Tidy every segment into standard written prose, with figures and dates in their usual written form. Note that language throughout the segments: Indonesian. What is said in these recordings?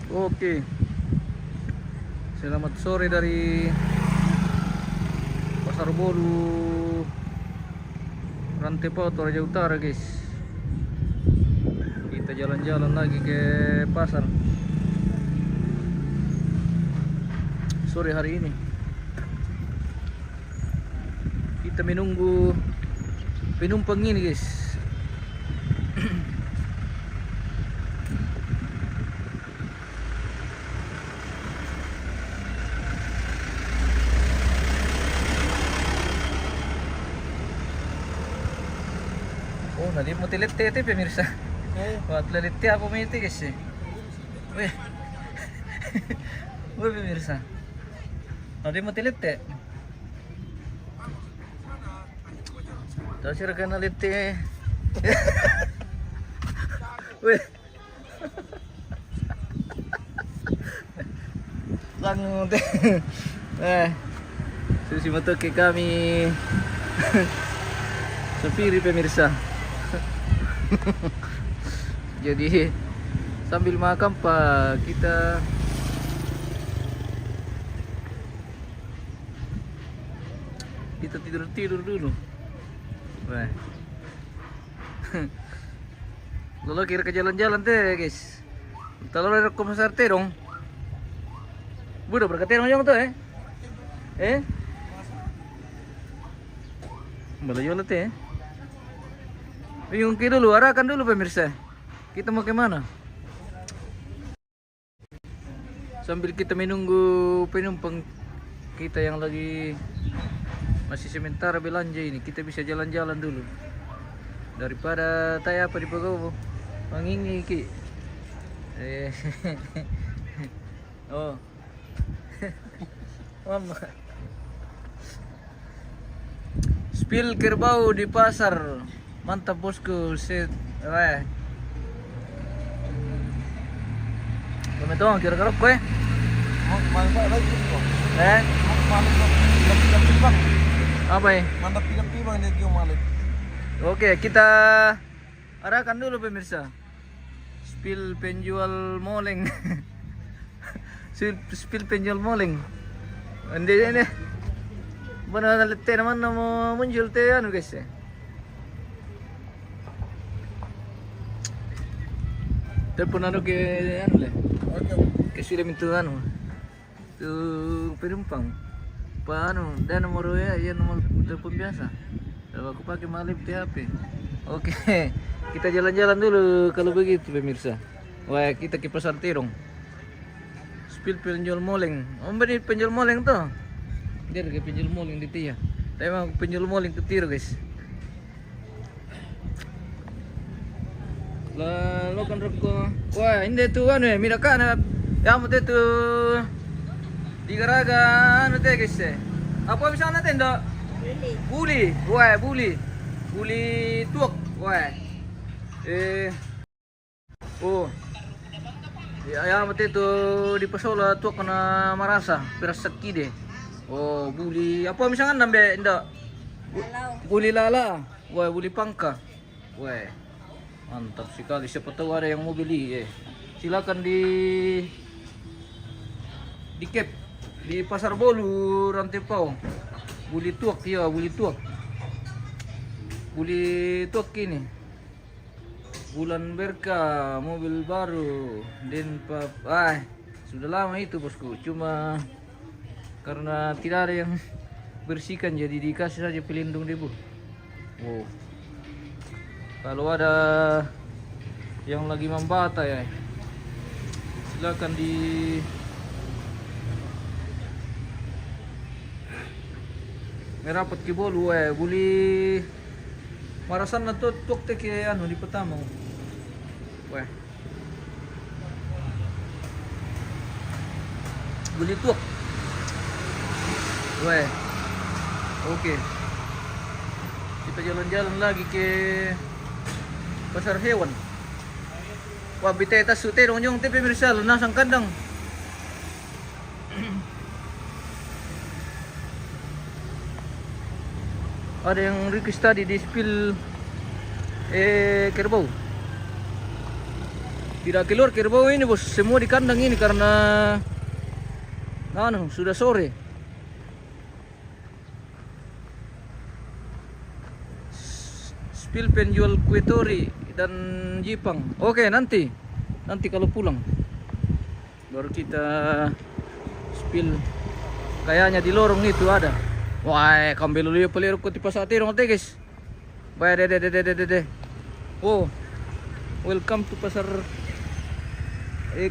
Oke, selamat sore dari Pasar Bolu, Rantepao, Toraja Utara, guys. Kita jalan-jalan lagi ke pasar sore hari ini. Kita menunggu penumpang ini, guys. Oh, nadi mo tilete pemirsa. Buat lelete apa mete, guys. Weh. Weh pemirsa. Nadi mo tilete. Tahu sih rekan lete. Weh. Langsung teh. Susi motoke kami. Sepiri pemirsa. Jadi sambil makan pak kita tidur dulu. Wah. Lalu kira ke jalan-jalan teh, guys. Kalau ada komisar teh dong. Budak berkata macam tu Boleh jual teh. Bingung dulu, arahkan dulu pemirsa. Kita mau kemana? Sambil kita menunggu penumpang kita yang lagi masih sementara belanja ini, kita bisa jalan-jalan dulu. Daripada tanya apa di Pagowo. Mangingi ki. Oh. Mama. Spill kerbau di pasar. Mantap bosku, set. Wah. Kami doang kira-kira kue. Mantap lagi bang. Apa ya? Mantap pilih-pilih bang dia malik. Oke, kita arahkan dulu pemirsa. Spill penjual moleng. Spill penjual moleng. Ini. Benar teh naman mau muncul teh anu guys ya. Telepon anu ke anu le. Ke sudah minta anu. Tu penumpang. Pa anu, dan nomor ya nomor telepon biasa. Kalau aku pakai Malib di HP. Oke, kita jalan-jalan dulu kalau begitu pemirsa. Wah, kita ke pasar Terong. Spill penjual moleng. Beri penjual moleng tuh. Dia ke penjual moleng di Tia. Tapi emang penjual moleng ke Tiro, guys. Lalu kan rokok. Wah, ini tuh anu ya, mirakan ya mau tuh digaraga anu teh guys. Apa bisa nanti ndak? Buli. Wah, buli. Buli tuak. Wah. Oh. Ya, ya mati itu di Pasola tuak kena marasa, pirasat kide. Oh, buli apa misalnya nambe ndak? Buli lala. Wah, buli pangka. Wah. Mantap sekali, siapa tahu ada yang mau beli silakan di Cap di Pasar Bolu Rantepao. Buli tuak ya, buli tuak ini. Bulan berkah, mobil baru, dan sudah lama itu bosku. Cuma karena tidak ada yang bersihkan jadi dikasih saja pelindung debu. Wow. Kalau ada yang lagi membata ya, silakan di merapat ke Bolu buli marasan na to tuk te ke anu di pertama. Wah. Buli tuk. Wah. Oke. Kita jalan-jalan lagi ke pasar hewan. Wah, biteta sute dong yung tepe pemirsa, lunasang kandang. Ada yang request tadi di spill kerbau. Tidak keluar kerbau ini bos, semua di kandang ini karena sudah sore. Spill penjual kue tori dan jipang. Oke, nanti kalau pulang baru kita spill. Kayaknya di lorong itu ada. Wah, kambing dulu ya pelero ko ti pasar tirong ate guys. Bye de. Oh, welcome to pasar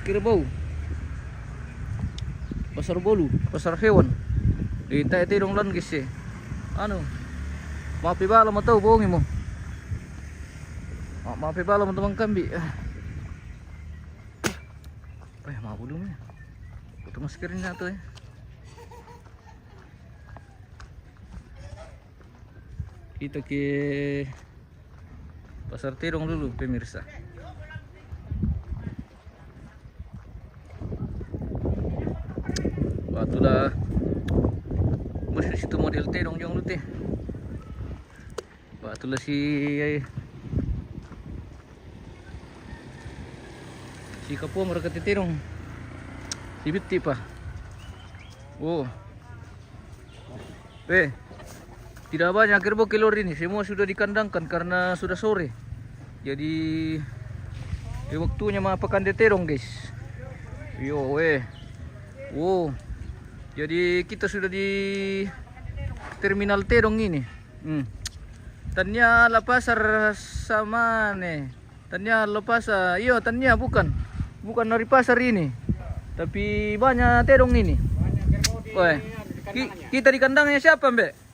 kerbau. Pasar bolu, pasar hewan. Di tirong lan guys eh. Maaf ba mo to bohongin mo. Maaf ba mo teman kambi. Maaf dulu ya. Putus maskernya tuh ya. Kita ke pasar terong dulu pemirsa. Batulah mesti situ model terong jong lu teh. Batulah si kapo mereka terong. Si bitti pa. Oh. Tidak banyak kerbau keluar ini, semua sudah dikandangkan karena sudah sore. Jadi waktunya mapakan terong guys. Oh, jadi kita sudah di terminal terong ini. Tanya la pasar sama nih. Tanya la pasar, tanya bukan dari pasar ini, tapi banyak terong ini. Kita di kandangnya siapa mbak?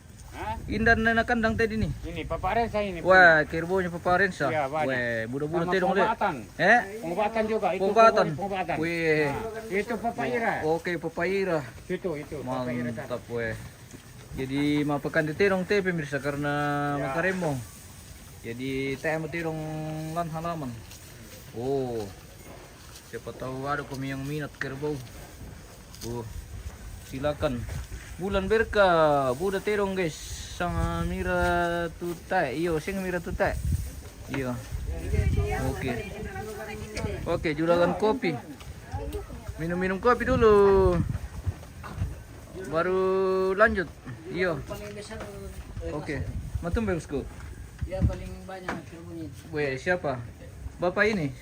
Indah na kandang tadi nih. Ini paparensa ini. Wah, kerbaunya paparensa. Iya, wah, budak-budak terong deh. Pengobatan juga. Itu pengobatan. Pengobatan. Wih. Itu papaira. Oke, papaira. Itu. Mantap, weh. Jadi mapakan di terong teh pemirsa karena makaremo. Jadi teh mau terong lan halaman. Oh. Siapa tahu ada kami yang minat kerbau. Silakan. Bulan berkah, budak terong guys. Sang mira tutai, sing mira tutai. Oke, juragan kopi. Minum kopi dulu. Baru lanjut. Oke. Matum bosku. Ya paling banyak kerbaunya. Weh, siapa? Bapak ini?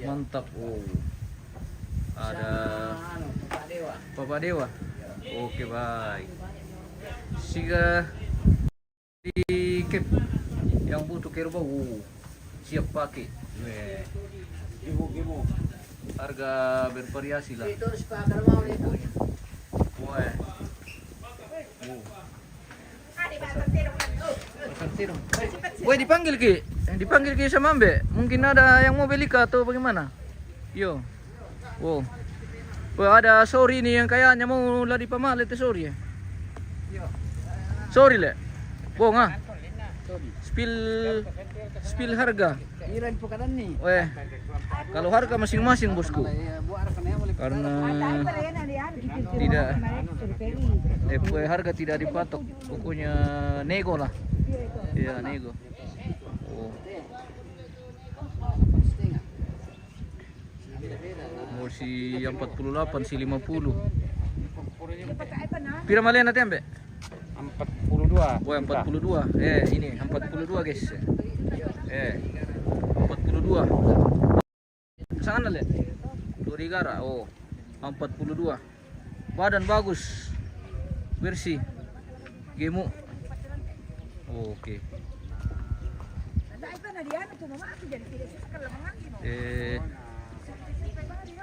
Mantap. Oh. Ada Bapak Dewa. Oke, baik. Siga di cap yang butuh kerbau siap pakai. Ibu. Harga bervariasi lah. Itu harus pakai mau itu. Wah. Woi, dipanggil ki sama Mbak. Mungkin ada yang mau beli kah atau bagaimana? Wow. Wah, ada sorry nih yang kayaknya mau lari pamalit sorry ya. Sorry le. Bohong ah. Spill harga. Iran pukaran nih. Weh. Kalau harga masing-masing bosku. Karena tidak harga tidak dipatok. Pokoknya nego lah. Iya, nego. Oh. Mau si yang 48 si 50. Pira malian nanti ambe? 42. Oh, 42. Ini 42 guys. 42. Sangat le. Dorigara. Oh. 42. Badan bagus. Bersih. Gemuk. Oh, oke.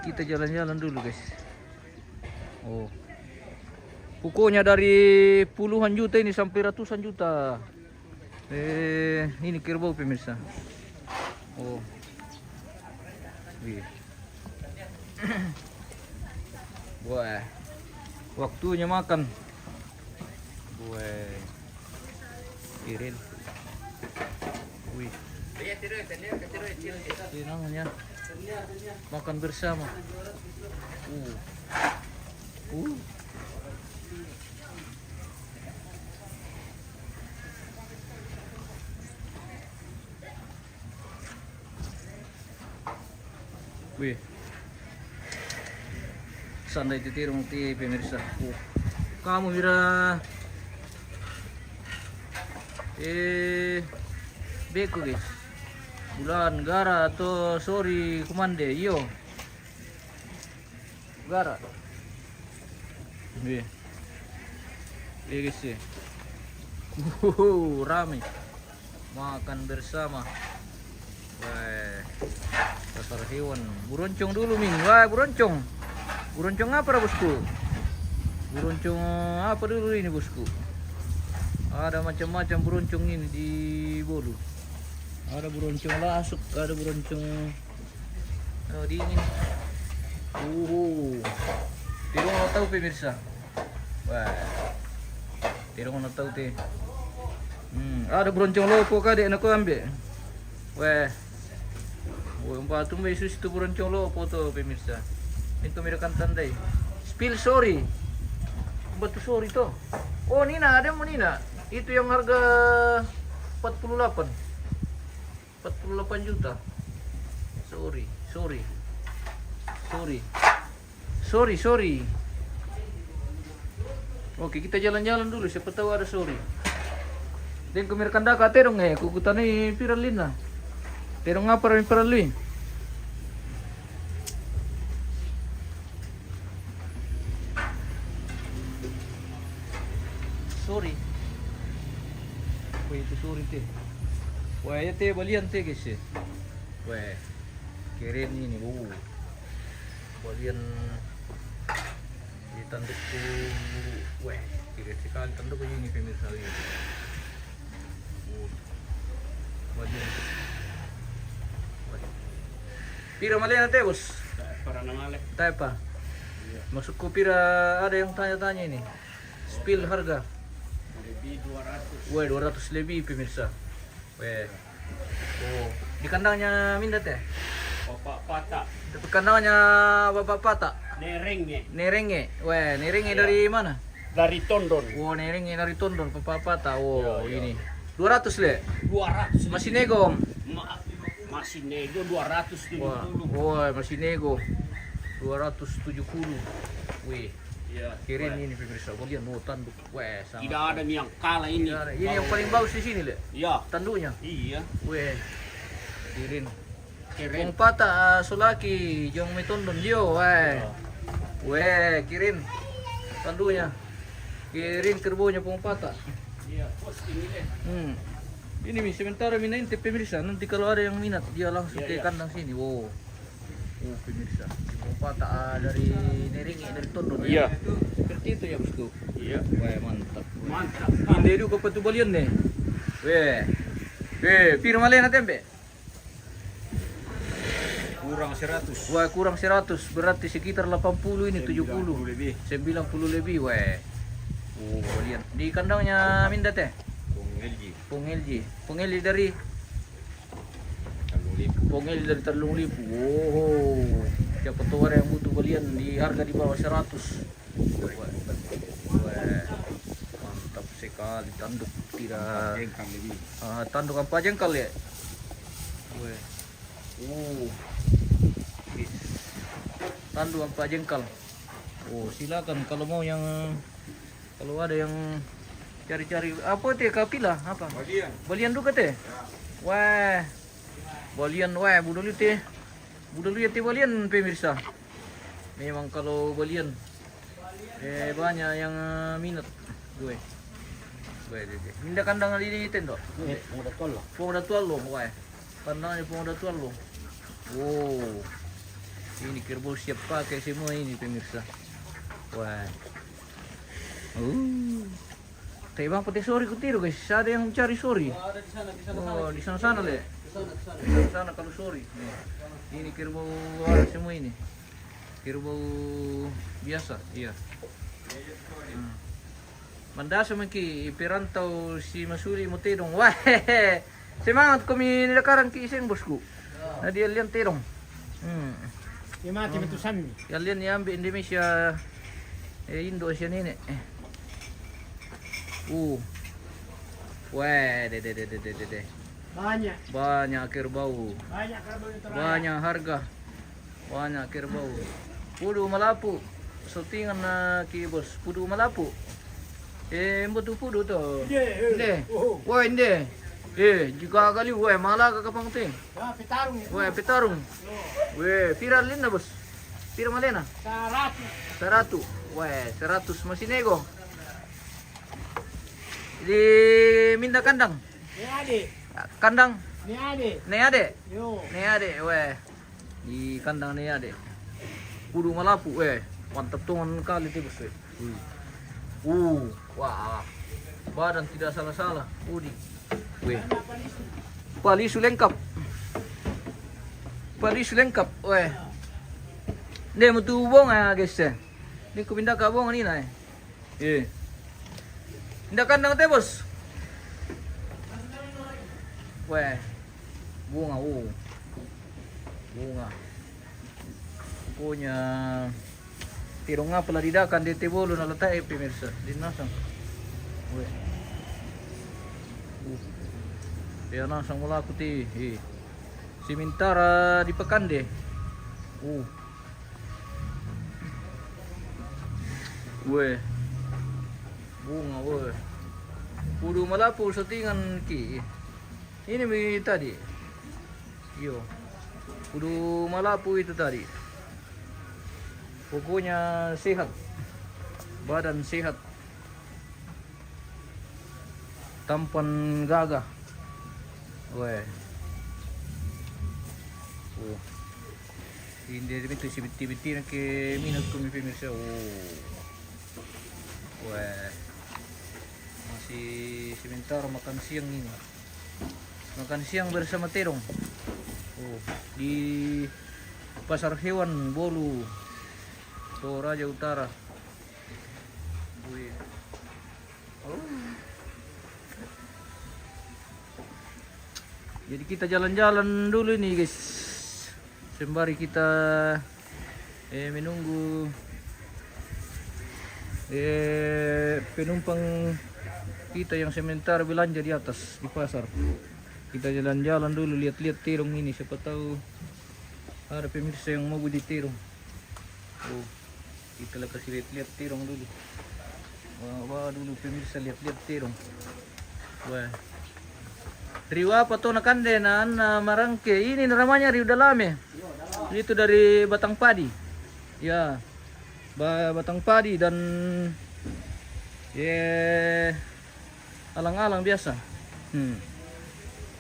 Kita jalan-jalan dulu guys. Oh. Pokoknya dari puluhan juta ini sampai ratusan juta. Ini kerbau pemirsa. Oh. Wah. Waktunya makan. Wah. Iril. Wih. Ini namanya makan bersama. Wih. Sandai titirong ti pemirsa. Kamu mira beko guys. Bulan gara atau sorry kumande yo. Gara. Wih. Iya guys ya. Rame. Makan bersama. Wah. Pasar hewan. Buroncong dulu Ming. Wah, buroncong. Buroncong apa bosku? Buroncong apa dulu ini bosku? Ada macam-macam buroncong ini di Bolu. Ada buroncong lasuk, ada buroncong di ini. Tidak mau tahu pemirsa. Wah. Tidak mau tahu teh. Ada buroncong lopo kade nak ambil. Wah. Empat tumbe sus itu buroncong lopo tuh pemirsa. Itu mirakan tandai. Spill sorry. Batu sorry tuh. Oh Nina, ada mau Nina. Itu yang harga 48 juta. Sorry. Oke, kita jalan-jalan dulu, siapa tahu ada sorry. Dan kemirkan daka terong kukutani piralina. Terong apa rin piralui? Sorry. Wah itu sorry teh. Wah ya teh balian teh guys ya. Wah keren ini balian di tandukku. Wah keren sekali tanduk ini pemirsa ini. Balian. Pira malian teh bos? Para namale. Tahu apa? Maksudku pira ada yang tanya-tanya ini. Spill harga. Lebih 200. Wah 200 lebih pemirsa. Weh. Oh, di kandangnya Minda teh. Bapak Pata. Di kandangnya Bapak Pata. Nerenge. Nerenge. Weh, nerenge dari mana? Dari Tondon. Oh, nerenge dari Tondon Bapak Pata. Oh, Ya, ya. ini. 200 le. 200. Masih nego. Masih nego 270. Wah, masih nego. 270. Wih, Iya. keren ini pemirsa. Kalian mau tanduk. Weh, sangat. Tidak ada yang kalah ini. Tidak ada. Ini yang paling bagus di sini le. Iya. Tanduknya. Iya. Weh. Keren. Keren. Kung pata sulaki yung may tundon diyo, weh. Weh, kirin. Tandunya. Kirin kerbonya pung pata. Iya, bos ini deh. Ini mi sementara minta pemirsa, nanti kalau ada yang minat dia langsung Iya, ke iya. kandang sini. Wow. Oh, pemirsa. Pung pata dari Neringi dari tundon. Iya. Seperti itu ya, bosku. Iya. Weh, mantap. Mantap. Hindi juga patubalian nih. Weh. Piro malian na tempe? Kurang 100. Wah, kurang 100, berarti sekitar 80 ini, 70. 90 lebih. 90 lebih, weh. Oh, lihat. Di kandangnya Minda teh? Kung LG. Pung LG dari? Pung LG dari Talung Lipu. Oh, siapa tahu ada yang butuh belian di harga di bawah 100. Weh, mantap sekali. Tanduk tidak... Jengkang lebih. Tanduk apa jengkal ya? Weh. Tanduk apa jengkal? Oh, silakan kalau mau kalau ada yang cari-cari apa teh kapila apa? Bagian. Balian juga teh. Wah. Balian wah budul teh. Budul teh balian pemirsa. Memang kalau balian banyak yang minat gue. Minda kandang ini tendo. Udah tolong. Pong tualo, wah. Kandangnya pong tualo. Wow. Ini kerbau siap pakai semua ini pemirsa. Wah. Tapi bang peti sori kutiru guys. Ada yang cari sori. Ada di sana, Oh, di sana le. Di Di sana kalau sori. Ini kerbau ada semua ini. Kerbau biasa, iya. Mandasa maki perantau si Masuli mo terong. Wah. Semangat kami nilakaran ki iseng bosku. Na dia lian terong. Mati betul sami. Kalian yang ambil Indonesia Indonesia ini. Wah, de. Banyak. Banyak kerbau. Banyak kerbau yang terakhir. Banyak harga. Banyak kerbau. Pudu malapu. Syutingan na ki bos. Pudu malapu. Mbutu pudu to. Inde. Wah inde. Jika kali malah ka kapang ting. Ya, pitarung. Pitarung. Viral lin na bos. Pira malena? 100. 100. 100 masih nego. Di minda kandang. Ni ade. Kandang. Ni ade. Ne ade. Yo. Ne ade. Di kandang ne ade. Kudu malapu mantap tungan kali itu bos. Wah. Badan tidak salah-salah. Udi. Palisu lengkap. Dia mutu bong guys. Ini ku pindah ke bong ni na. Pindah kandang teh bos. Bunga. Bunga. Punya tirong nga pala didakan di tibolo na latay pemirsa. Di nasang. Kaya nasang wala ko ti. Simintara di Pakande. Bunga Pudu malapu sa tingan ki. Ini mi tadi. Yo. Pudu malapu itu tadi. Pokoknya sehat. Badan sehat. Tampan gagah. Hindi itu si biti na ke minat ko mi pemirsa. Masih sebentar makan siang ini. Makan siang bersama terong. Di Pasar Hewan Bolu, Toraja Utara. Jadi kita jalan-jalan dulu nih guys. Sembari kita menunggu penumpang kita yang sementara belanja di atas di pasar. Kita jalan-jalan dulu, lihat-lihat terong ini, siapa tahu ada pemirsa yang mau beli terong. Kita lah kasih lihat-lihat terong dulu. Wah dulu pemirsa lihat-lihat terong. Riu apa tuh nakande na marangke. Ini namanya riu dalame. Itu dari batang padi. Ya. Batang padi dan alang-alang biasa.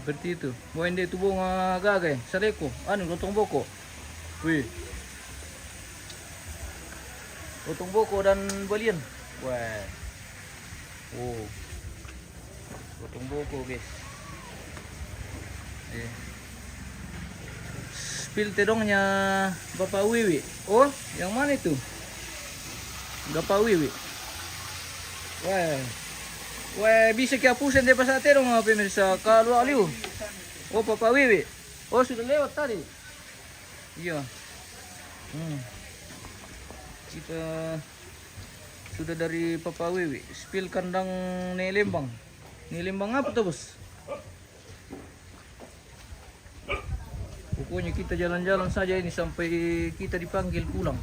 Seperti itu. Bukan dia itu bunga gagay, saleko, lotong boko. Lotong boko dan balian. Lotong boko guys. Spill tedongnya Bapak Wiwi. Yang mana itu? Bapak Wiwi. Bisa kiapusin dia pasal terong pemirsa. Kalau aliu. Bapak Wiwi. Sudah lewat tadi. Iya. Kita sudah dari Papa Wiwi. Spill kandang Nilembang. Nilembang apa tuh bos? Pokoknya kita jalan-jalan saja ini sampai kita dipanggil pulang.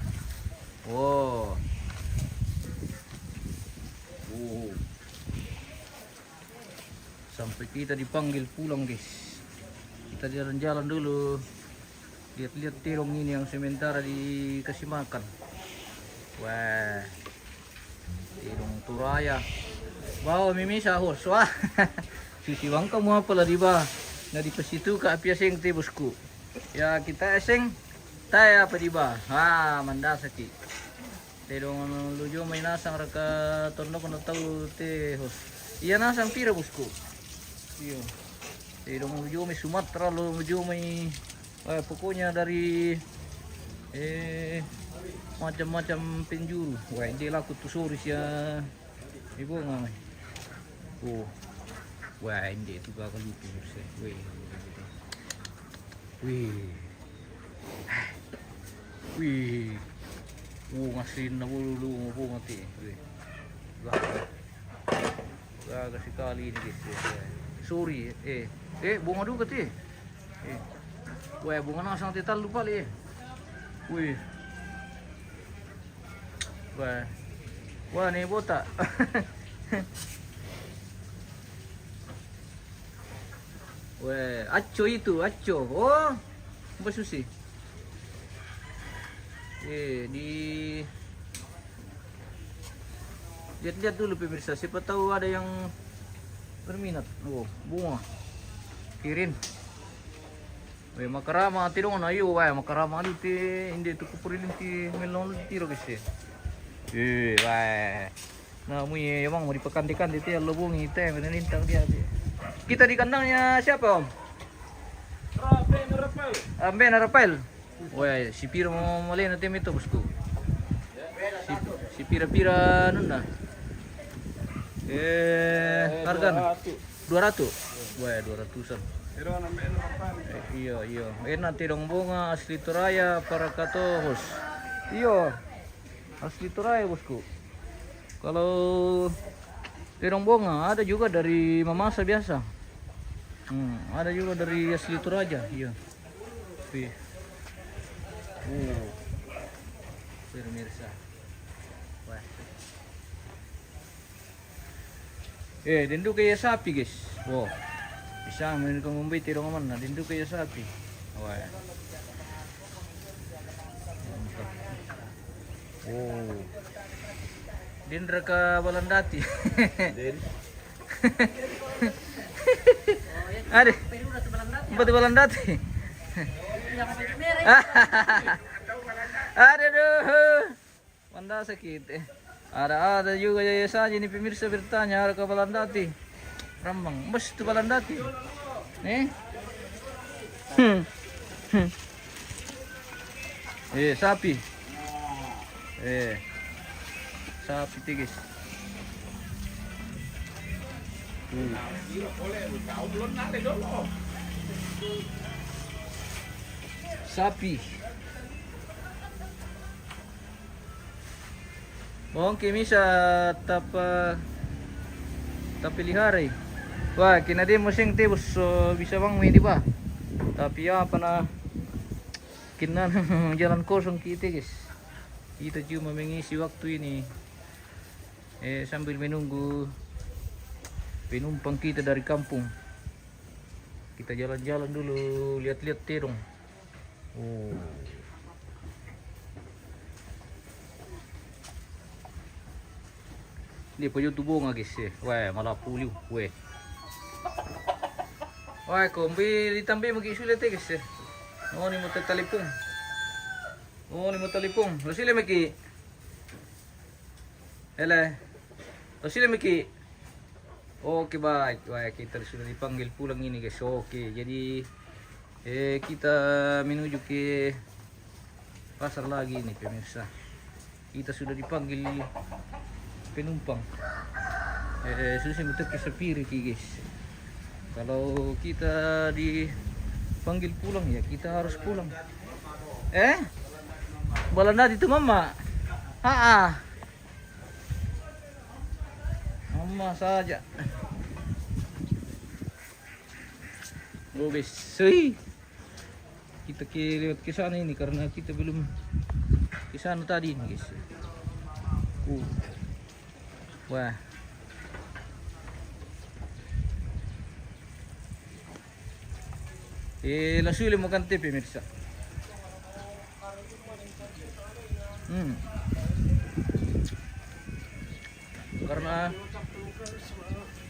Sampai kita dipanggil pulang guys. Kita jalan-jalan dulu. Lihat-lihat terong ini yang sementara dikasih makan. Terong turaya. Bawa mimi sahur. Susi wang kamu apa lah di bawah. Nah di situ ke api asing tebusku. Ya kita asing taya apa di bawah. Mandasaki. Terong lujo may nasang raka torno ko na tahu teh hos. Iya nasang pira bosku. Iyo. Terong lujo may Sumatera lujo may pokoknya dari macam-macam penjuru. Hindi laku tusuris ya. Ibu ngamay. Hindi itu gak lupa sih. Ngasin na bulu po mati. Gaga sekali ini guys. Sorry. Bunga juga ti. Bunga nasang tital lupa li. Wih. Wah. Wah, nih botak. Weh, aco itu, aco. Oh, Mbak Susi. Di lihat-lihat dulu pemirsa, siapa tahu ada yang berminat. Oh, bunga. Kirin. Weh, makarama tiro na ayo, weh, makarama ali ti hindi to kupurin ti melon tiro kasi. Weh. Nah, mui emang mau dipekan-pekan di ti lubung itu menelintang dia. Kita di kandangnya siapa, Om? Ben Rafael. Weh, si Pira mau mulai nanti itu, bosku. Si Pira-pira nunda. Harga 200. Wah, 200-an. Iya. Enak tirong bunga asli Toraya para katohos. Iya. Asli Toraya, bosku. Kalau tirong bunga ada juga dari Mamasa biasa. Ada juga dari asli Toraja, iya. Pemirsa. Wah. Dindu kayak sapi, guys. Wow. Bisa main kang Mumbai tirong mana? Dindu kayak sapi. Wah. Mantap. Oh. Dindra ka Balandati. Ada. Empat Balandati. Aduh. Manda sakit. Ada juga ya saja nih pemirsa bertanya ada ke Balandati. Rambang, mas itu Balandati. Nih. Sapi. Sapi tigis. Sapi. Mungkin bisa tapilihari. Wah, kina dia musim tebus so bisa bang di ba. Tapi ya apa na kina jalan kosong kita, guys. Kita cuma mengisi waktu ini sambil menunggu penumpang kita dari kampung. Kita jalan-jalan dulu, lihat-lihat terong. Oh. Ini pun tubuh nggak guys ya? Wah, malah pulih, weh. Wah, kombi ditambah mungkin sulit ya guys ya. Oh, ini mau telepon. Lo sila maki. Hele. Lo sila maki. Oke, baik. Wah, kita sudah dipanggil pulang ini guys. Oke, jadi kita menuju ke pasar lagi nih pemirsa. Kita sudah dipanggil penumpang. Susah betul ke sepiri guys. Kalau kita dipanggil pulang ya kita harus pulang. Balandati itu mama. Mama saja. Oh besok kita lewat ke sana ini karena kita belum ke sana tadi nih guys. Wah. Langsung mau ganti pemirsa. Karena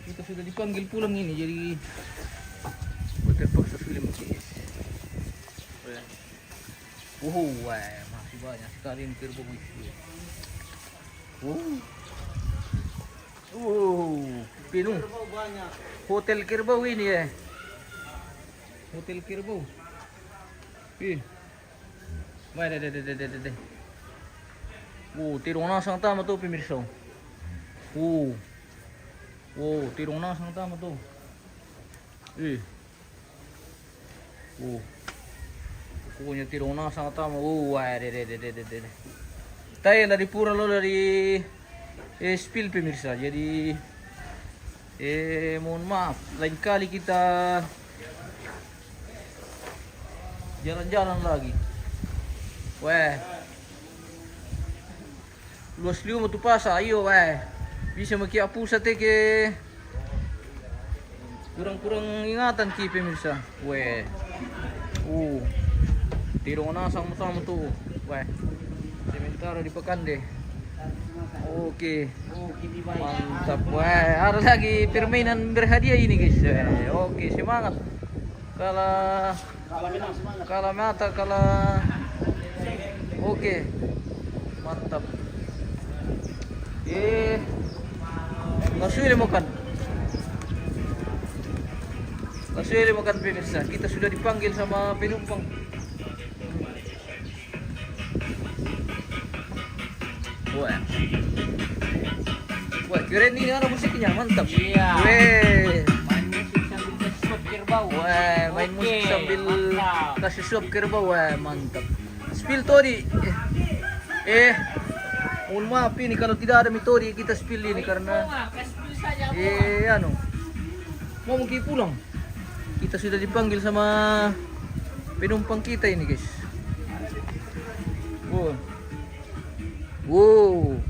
kita sudah dipanggil pulang ini jadi terpaksa film guys. Wah, masih banyak sekali ini kerbau itu. Penuh. Hotel kerbau ini ya. Hotel kerbau. Mana deh. Tirong nasang tama tuh pemirsa. Tirong nasang tama tuh. Pokoknya tirong nasang tama. Wah, deh. Tayo dari pura lo dari spill pemirsa. Jadi mohon maaf lain kali kita jalan-jalan lagi. Weh. Luas liu tu pasa, ayo weh. Bisa maki pusat ke kurang ingatan ki pemirsa. Weh. Tirong na sang mo tu. Weh. Sementara di Pekande. Oke. Mantap. Weh, ada lagi permainan berhadiah ini guys. Oke, semangat. Kalah mata Oke. Mantap. Ngasih makan pemirsa. Kita sudah dipanggil sama penumpang. Wah, keren ini ada musiknya, mantap. Iya. Weh. Main musik sambil kesuap kerbau. Wah, main musik Oke, sambil mantap. kasih suap kerbau. Wah, mantap. Spill Tori. Mohon maaf ini kalau tidak ada metode kita spill ini karena Kasih saja. mau mungkin pulang. Kita sudah dipanggil sama penumpang kita ini guys. Wow.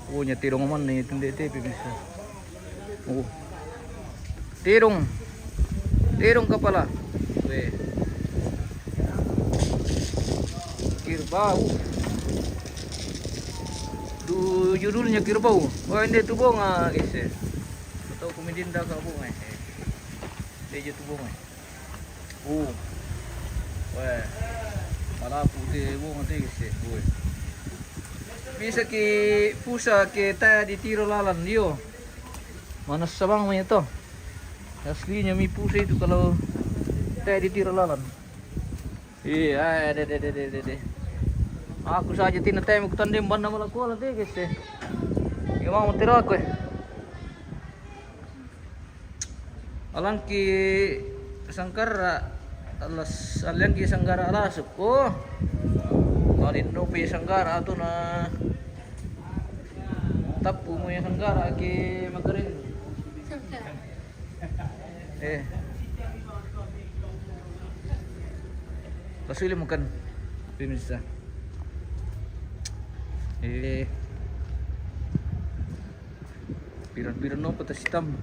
Wah, nyetirong man nih tende bisa. Tirong kepala. Weh. Kerbau. Judulnya kerbau. Wah, ini tuh bunga guys. Atau komedian dah kau bunga. Dia tuh bunga. Wah. Malah putih bunga deh guys. Woi. Bisa ki pusa ke tadi tiro lalan yo. Mana sabang mo ito? Aslinya mi pusa itu kalau tadi tiro lalan. Iya, de. Aku saja tinatay mo kutandim ban na malakuala de guys. Yung mga matira ko Alang ki sangkara alang ki sanggara alasuk. Malin no pe sanggara ato na tapu mo yung sanggara ki magarin. Kasuli mo kan pemirsa. Piran-piran no patas hitam.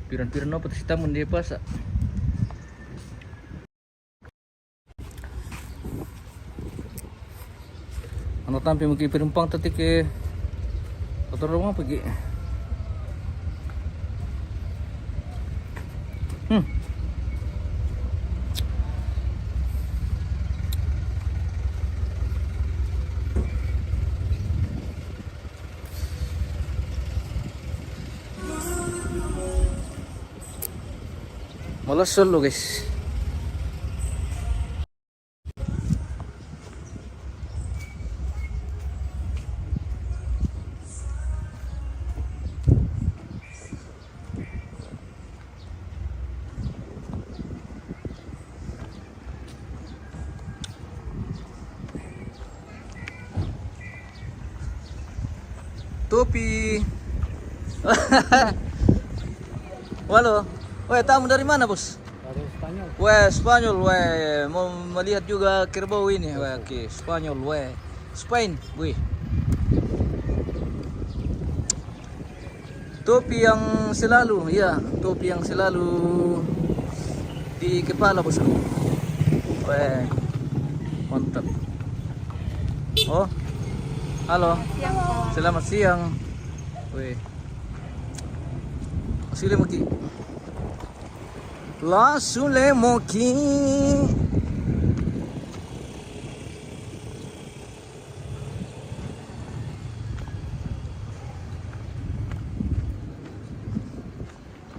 Piran-piran no patas hitam hindi pasa. Ano tampi magkipirumpang tati ke patorong pagi. Malas solo guys. Topi. Halo. Weh, tamu dari mana, Bos? Dari Spanyol. Weh, Spanyol, weh. Mau melihat juga kerbau ini. Weh, oke, Spanyol, weh. Spain, weh. Topi yang selalu, ya, topi yang selalu di kepala, Bosku. Weh. Mantap. Oh. Halo. Selamat siang. Weh. Sulemoki. La Sulemoki.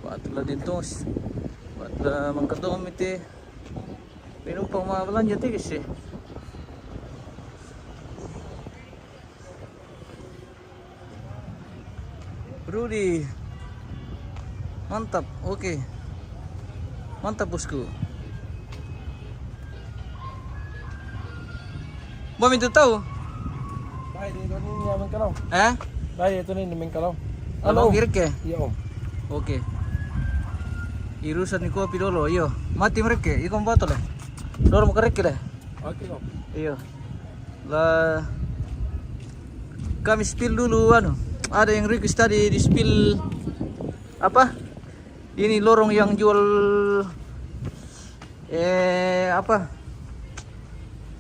Patla dito. Patla mangkatong iti. Penumpang mga belanja guys eh. Rudy. Mantap, oke. Mantap bosku. Mau minta tahu? Eh? Baik, itu nih Mengkalau. Halo, kirik ya? Iya om. Oke. Irusan ni kopi dulu, iyo. Mati mereka, ikon botol ya. Dorong ke reke deh. Oke om. Iyo. Lah kami spill dulu anu. Ada yang request tadi di spill apa? Ini lorong yang jual apa?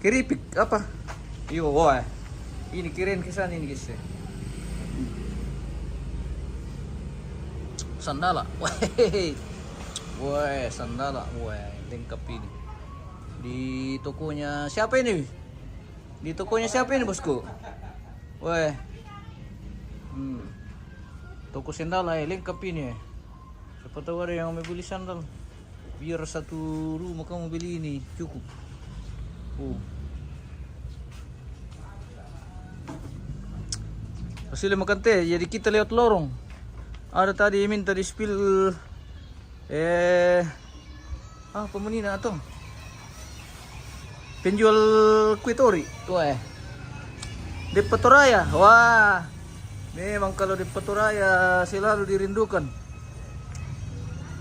Keripik apa? Iyo, wah. Ini kirim ke sana ini guys. Sandala. Wah, sandala. Wah, lengkap ini. Di tokonya siapa ini? Di tokonya siapa ini, bosku? Wah. Toko sandala lengkap ini. Siapa tahu ada yang mau beli sandal. Biar satu rumah kamu beli ini cukup. Hasilnya makan teh, jadi kita lewat lorong. Ada tadi minta di spill pemenina atau penjual kue tori. Wah. Di Petoraya. Wah. Memang kalau di Petoraya selalu dirindukan.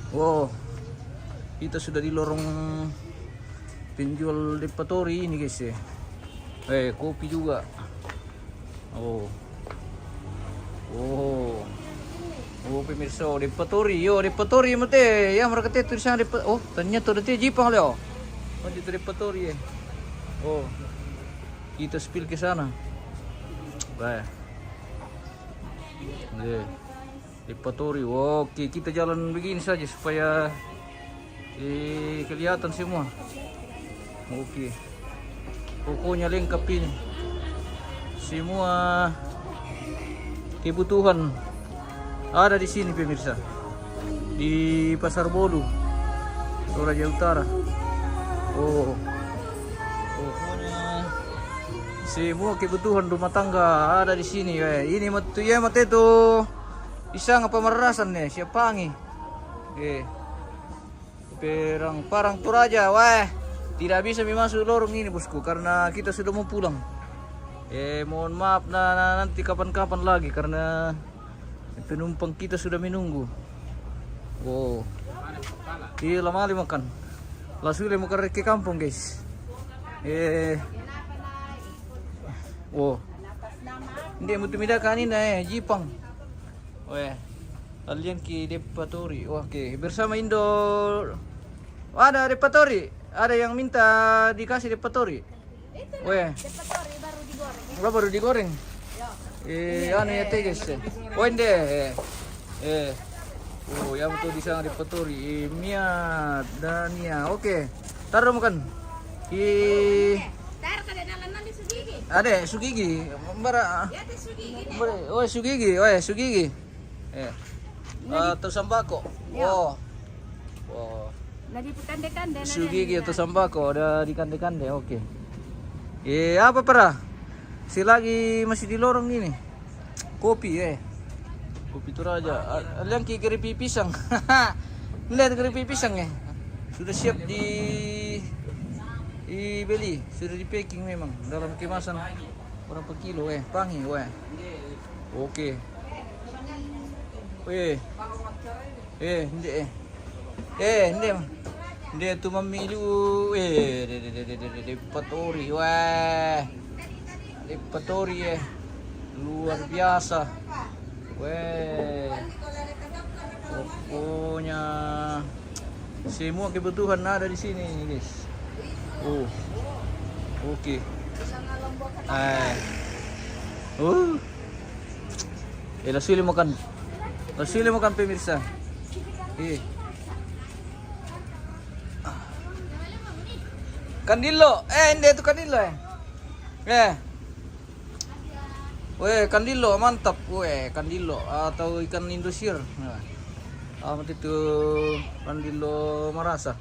Wow. Kita sudah di lorong penjual di Petori ini guys ya. Kopi juga. Oh, pemirsa, di Petori, di Petori mate, ya mereka teh tulisan di ternyata ada teh Jepang leo. Oh, di Petori ya. Oh, kita spill ke sana. Baik. Di Petori, oke, kita jalan begini saja supaya kelihatan semua. Oke. Pokoknya lengkap ini. Semua kebutuhan ada di sini pemirsa. Di Pasar Bodu, Toraja Utara. Pokoknya semua kebutuhan rumah tangga ada di sini. Ini matu ya mate itu isang apa merasan nih siapa ngi? Parang Toraja, tidak bisa masuk lorong ini bosku karena kita sudah mau pulang. Mohon maaf nanti kapan-kapan lagi karena penumpang kita sudah menunggu. Iya lama kali makan. Langsung mau ke kampung guys. Hindi mo tumida kanina Jepang. Kalian ki Depatori. Oke, bersama Indo. Ada Depatori. Ada yang minta dikasih Depatori. Depatori baru digoreng. Baru digoreng. Anu ya teh guys. Hindi. Yang betul di sana Depatori. Mia Dania. Oke. Taruh makan. Dar kada nalan di Sugigi. Ada Sugigi. Bara. Ya di Sugigi. Sugigi. Sugigi. Atau sambako. Lagi kande-kande. Sugigi atau sambako ada di kande-kande. Oke. Apa para? Lagi masih di lorong ini. Kopi Kopi Toraja. Yang keripik pisang. Lihat keripik pisang ya. Sudah siap dibeli, sudah di packing memang dalam kemasan berapa kilo pangi Oke. Dia tuh memilu Depatori Depatori luar biasa pokoknya semua kebutuhan ada di sini guys. Oke. Lasili makan pemirsa. Kandilo, hindi itu kandilo kandilo mantap, kandilo atau ikan Indosiar. Amat itu kandilo marasa.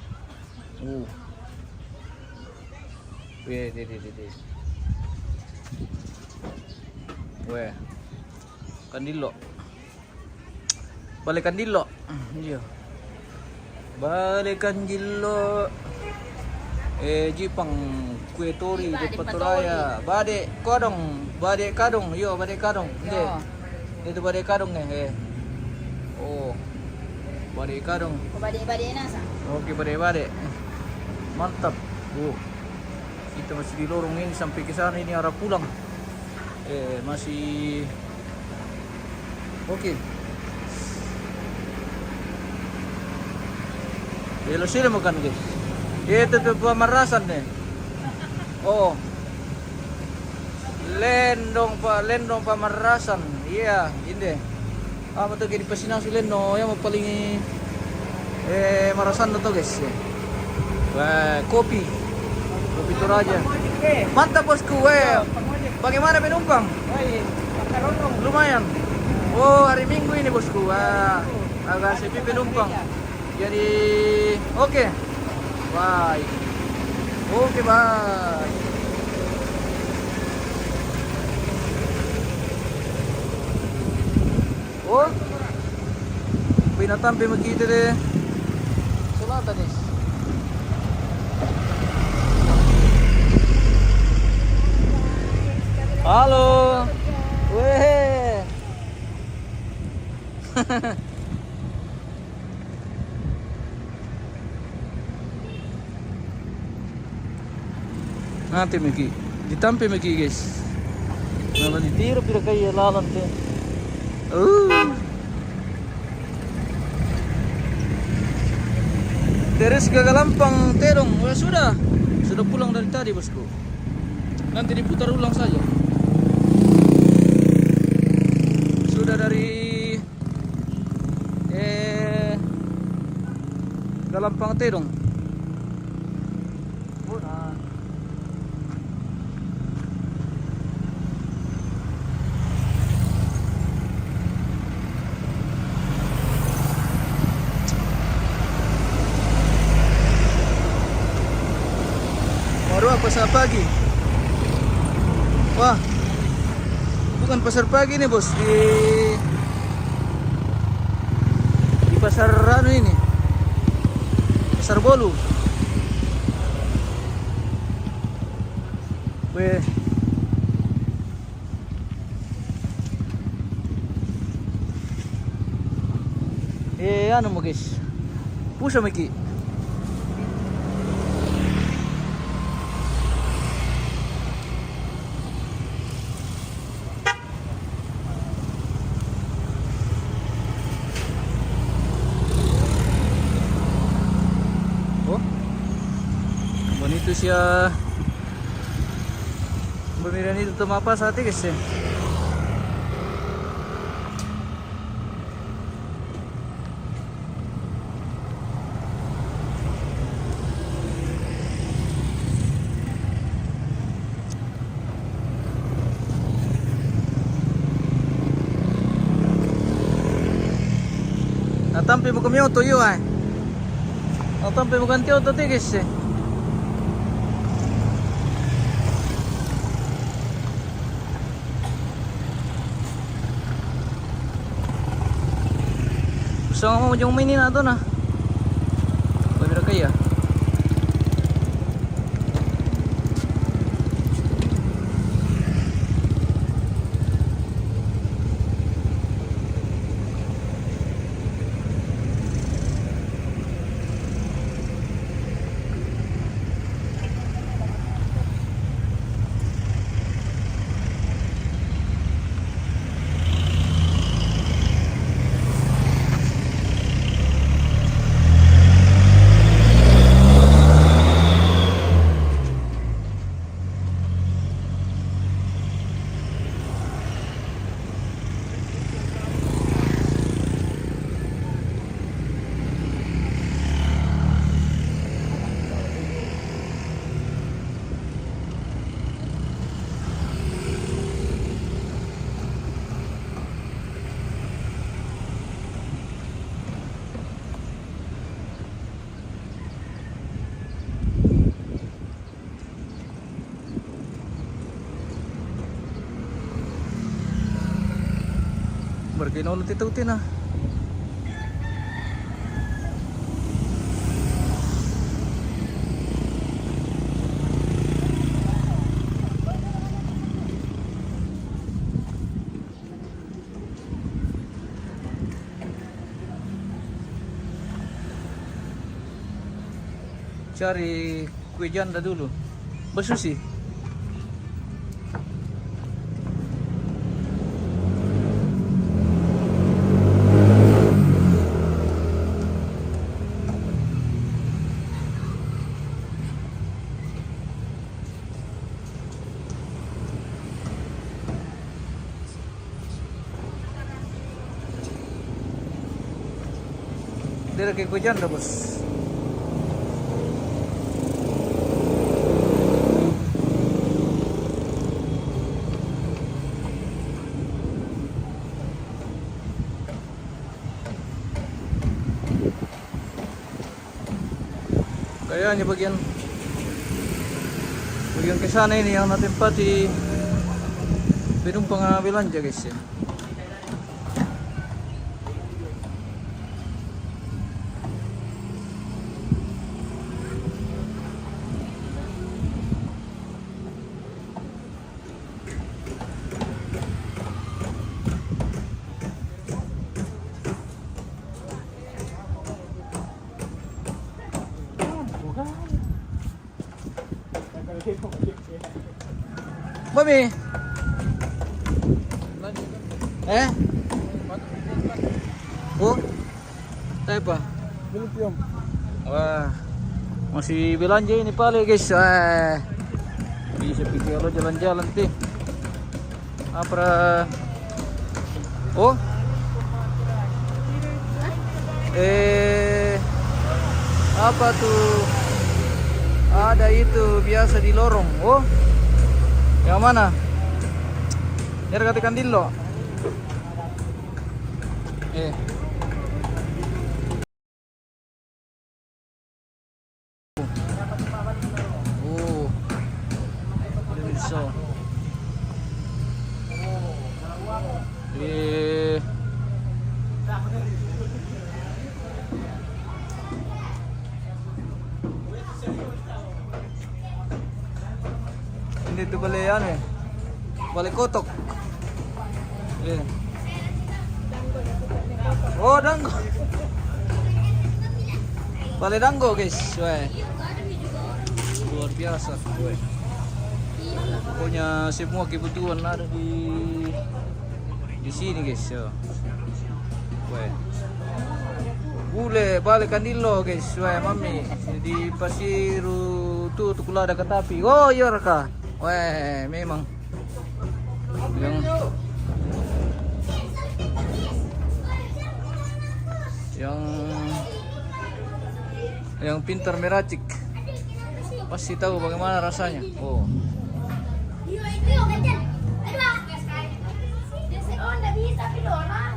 Kandilo. Balik kandilo. Iya. Balik kandilo. Jepang kue tori di Petoraya. Bade kodong Badai Kadong, yo Badai Kadong. Hindi. Yo. Itu Badai Kadong nih. Oh. Badai Kadong. Kubadi-badi nasa. Oke, badai-badai. Mantap. Kita masih di lorong ini sampai ke sana ini arah pulang. Masih oke. Belok sini makan guys. Itu tuh pemerasan nih. Oh. Lendong pemerasan. Iya, ini. Apa tuh di Pesinang si Lendong yang paling merasan tuh guys. Wah, kopi Toraja. Mantap bosku. Bagaimana penumpang? Lumayan. Oh, hari Minggu ini bosku. Wah, agak sepi penumpang. Jadi, oke. Bye. Oke, bye. Oh, binatang begitu deh. Selatan nih. Halo. Weh. Nanti Miki, ditampi Miki guys. Nah, ditiro pira kayak lalan deh. Terus ke Galampang Terong. Oh, sudah pulang dari tadi bosku. Nanti diputar ulang saja. Sudah dari Galampang Terong. Baru pasar pagi. Wah, bukan pasar pagi nih bos, di pasar Ranu ini, pasar Bolu. Weh, anu mo guys, pusa Miki. Bonito siya. Bumira nito tumapa sa atin guys. Natampi mo kami auto yun ay. Natampi mo ganti auto guys. Gusto mo yung mini na ito na. Pwede kaya. Berkinulot ito na. cari kue janda dulu. Bersusi. Dia kayak kue janda, bos. Kayaknya bagian ke sana ini yang natempati penumpang belanja, guys ya. Mami. Oh. Tayo pa. Belum. Wah. Masih belanja ini pale, guys. Bisa pergi kalau jalan-jalan teh. Apa? Oh. Apa tuh? Ada itu biasa di lorong. Oh. Yang mana? Biar katakan dilo. Oh. So. Ini tuh balik balik kotok. Oh, danggo. Balik danggo, guys. Luar biasa. Pokoknya semua kebutuhan ada di sini, guys. Bule balikan dilo, guys. Mami di Pasiru tuh kulada katapi. Oh, iya kah? Memang yang pintar meracik pasti tahu bagaimana rasanya. Oh.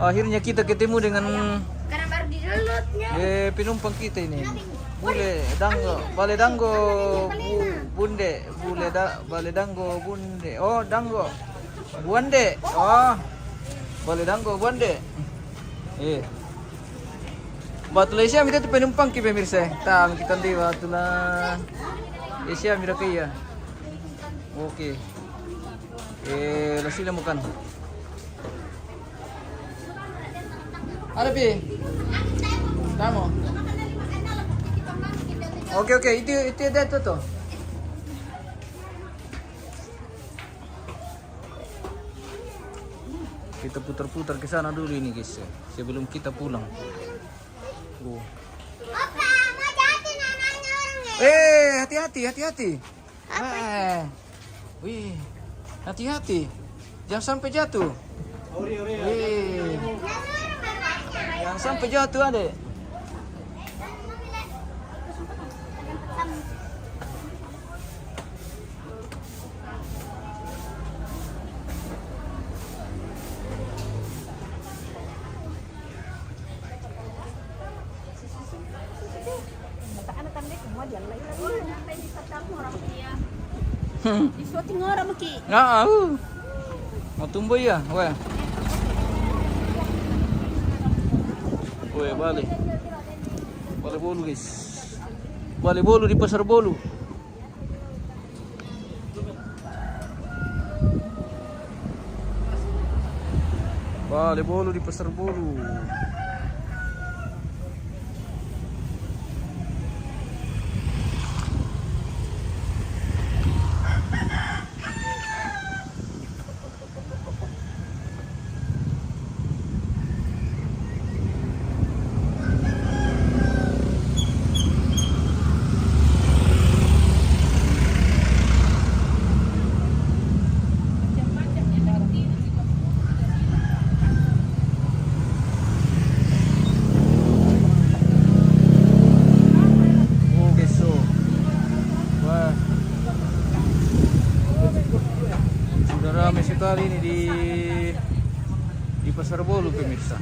Akhirnya kita ketemu dengan penumpang kita ini. Bule danggo, bale danggo, bunde, bale danggo, bunde. Oh, danggo, bunde. Oh, bale danggo, bunde. Batulah siya kita tu penumpang kita pemirsa. Tam kita di batulah. Siya mira kaya. Oke. Lasila makan. Ada pi? Tamo. Oke, itu ada tuh. Kita putar-putar ke sana dulu ini, guys. Sebelum kita pulang. Oh. Opa, mau jatuh namanya orangnya. Hati-hati. Wih, hati-hati. Jangan sampai jatuh. Wih. Jangan sampai jatuh, adek. Isuot ng orang maki. Matumboy ya, balik bolu, guys. Balik bolu di pasar bolu. Balik bolu di pasar bolu. Pasar Bolu pemirsa.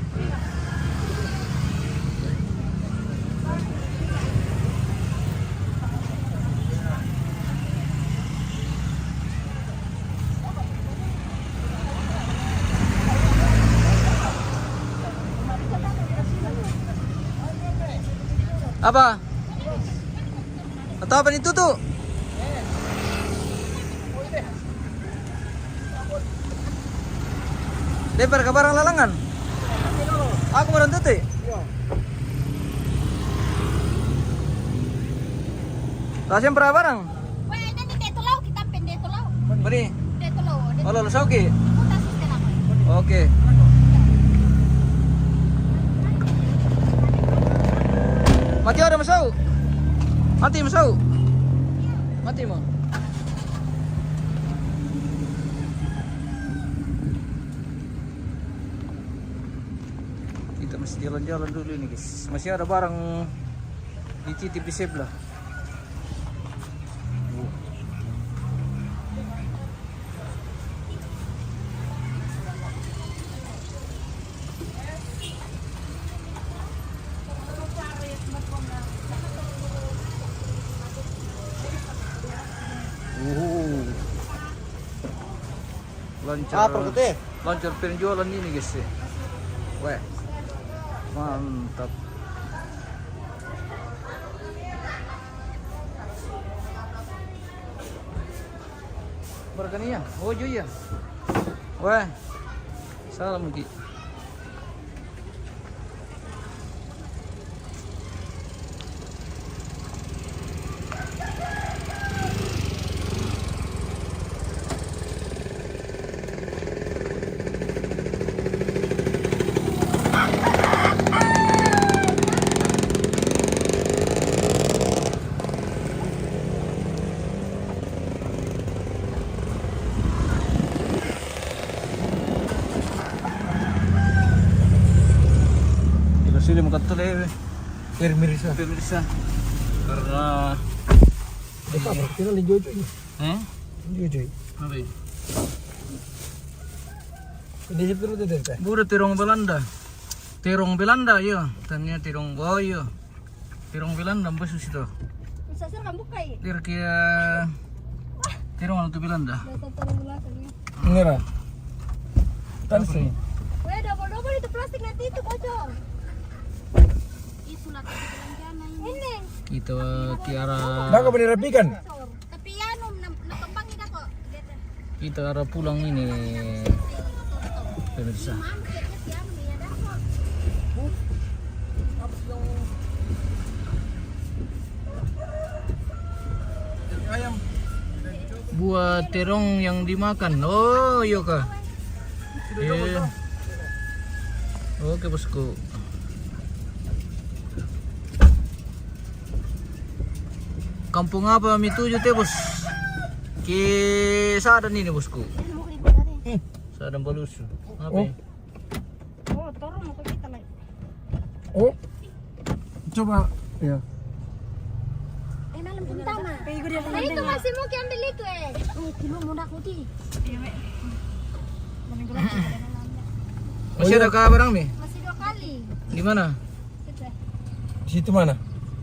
Apa? Atau apa itu tuh? Lempar ke barang lalangan. Aku mau tuh. Tasnya berapa barang? Weh, nanti dito law, kita dito law. Beri. Dito law. Oh, lalu sauki. Puta sistem ako. Oke. Mati ada masau. Mati masau. Mati mo. Kita masih jalan-jalan dulu ini guys. Masih ada barang dititip di sebelah. Lancar penjualan ini guys ya. Weh, mantap. Berkania, oh iya. Weh, salam Ki. Sini mau katule pemirsa karena Kita lagi jojo ini. Jojo. apa ini? Ini siapa dulu teh? Buru terong Belanda ya, tanya terong boyo, terong Belanda bos itu. Sasar kan buka ya? Dir kia terong itu Belanda. Enggak. Kan sih. Weh, double-double itu plastik nanti itu bocor. Itulah belanjaan ini. Kita kiara Nggak kau rapikan. Tapi ya nakembang ini kok. kita arah pulang ini pemirsa. Buat terong yang dimakan. Oh, iya kah? Iya. Oke bosku. Kampung apa mi tuju teh bos? Ki Sadan ini bosku. Sadan Balusu. Apa? Oh. Ya? Oh, turun mau kita lagi. Oh. Coba ya. Malam pertama. Nah, itu masih mau ambil itu kilo mau nak uti. Masih ada kah barang nih? Masih 2 kali. Di mana? Situ. Di situ mana?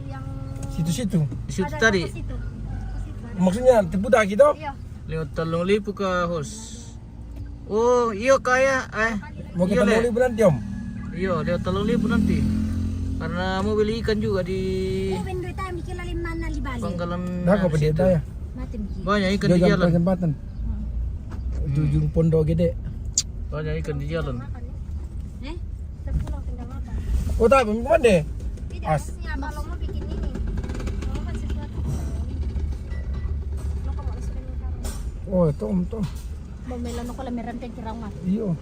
Yang Situ-situ. Di situ ada tadi. ke situ. Maksudnya tipu dah gitu? Iya. Lewat Talung Lipu ke hos. Oh, iya kaya Mau kita Le. mau liburan Tiom? Iya, lewat Talung Lipu nanti. Karena mau beli ikan juga di Bendo tayo mikir lalim mana li bali. pangkalan. Nah, kau pergi situ. ya? Mati mikir. Banyak ikan di Jaga jalan. kesempatan. Ujung pondok gede. Banyak ikan di jalan. Terpulang tinggal makan. Oh tak, mana deh? Tidak, As. maksudnya kalau mau bikin ini. Mau kan sesuatu. Lo kok mau sudah makan. Oh, tom. Mau melan ko lang meron kay kirang mas. Iyo.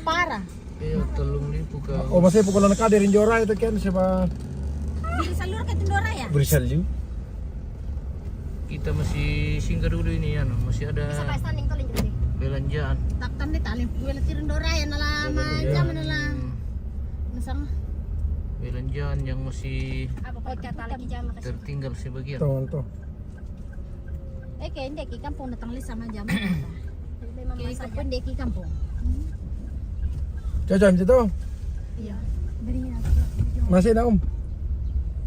Para. Iya, Talung Lipu ke. Oh, masih pukulan kader Injora itu kan siapa Bili salur kay Tindora ya. Berisalju. Kita masih singgah dulu ini ya, masih ada Sa pa standing to linjo. belanjaan. Taktan ni talim puwela Tindora ya nala jam nala. Nasang Belanjaan yang masih apa pa kata lagi jam kasi. tertinggal sebagian. Tuh. Kaya hindi ki kampung natang sama jam. Kaya ko hindi ki kampung. Cocok macam tu. Iya. Berinya. Masih nak Om?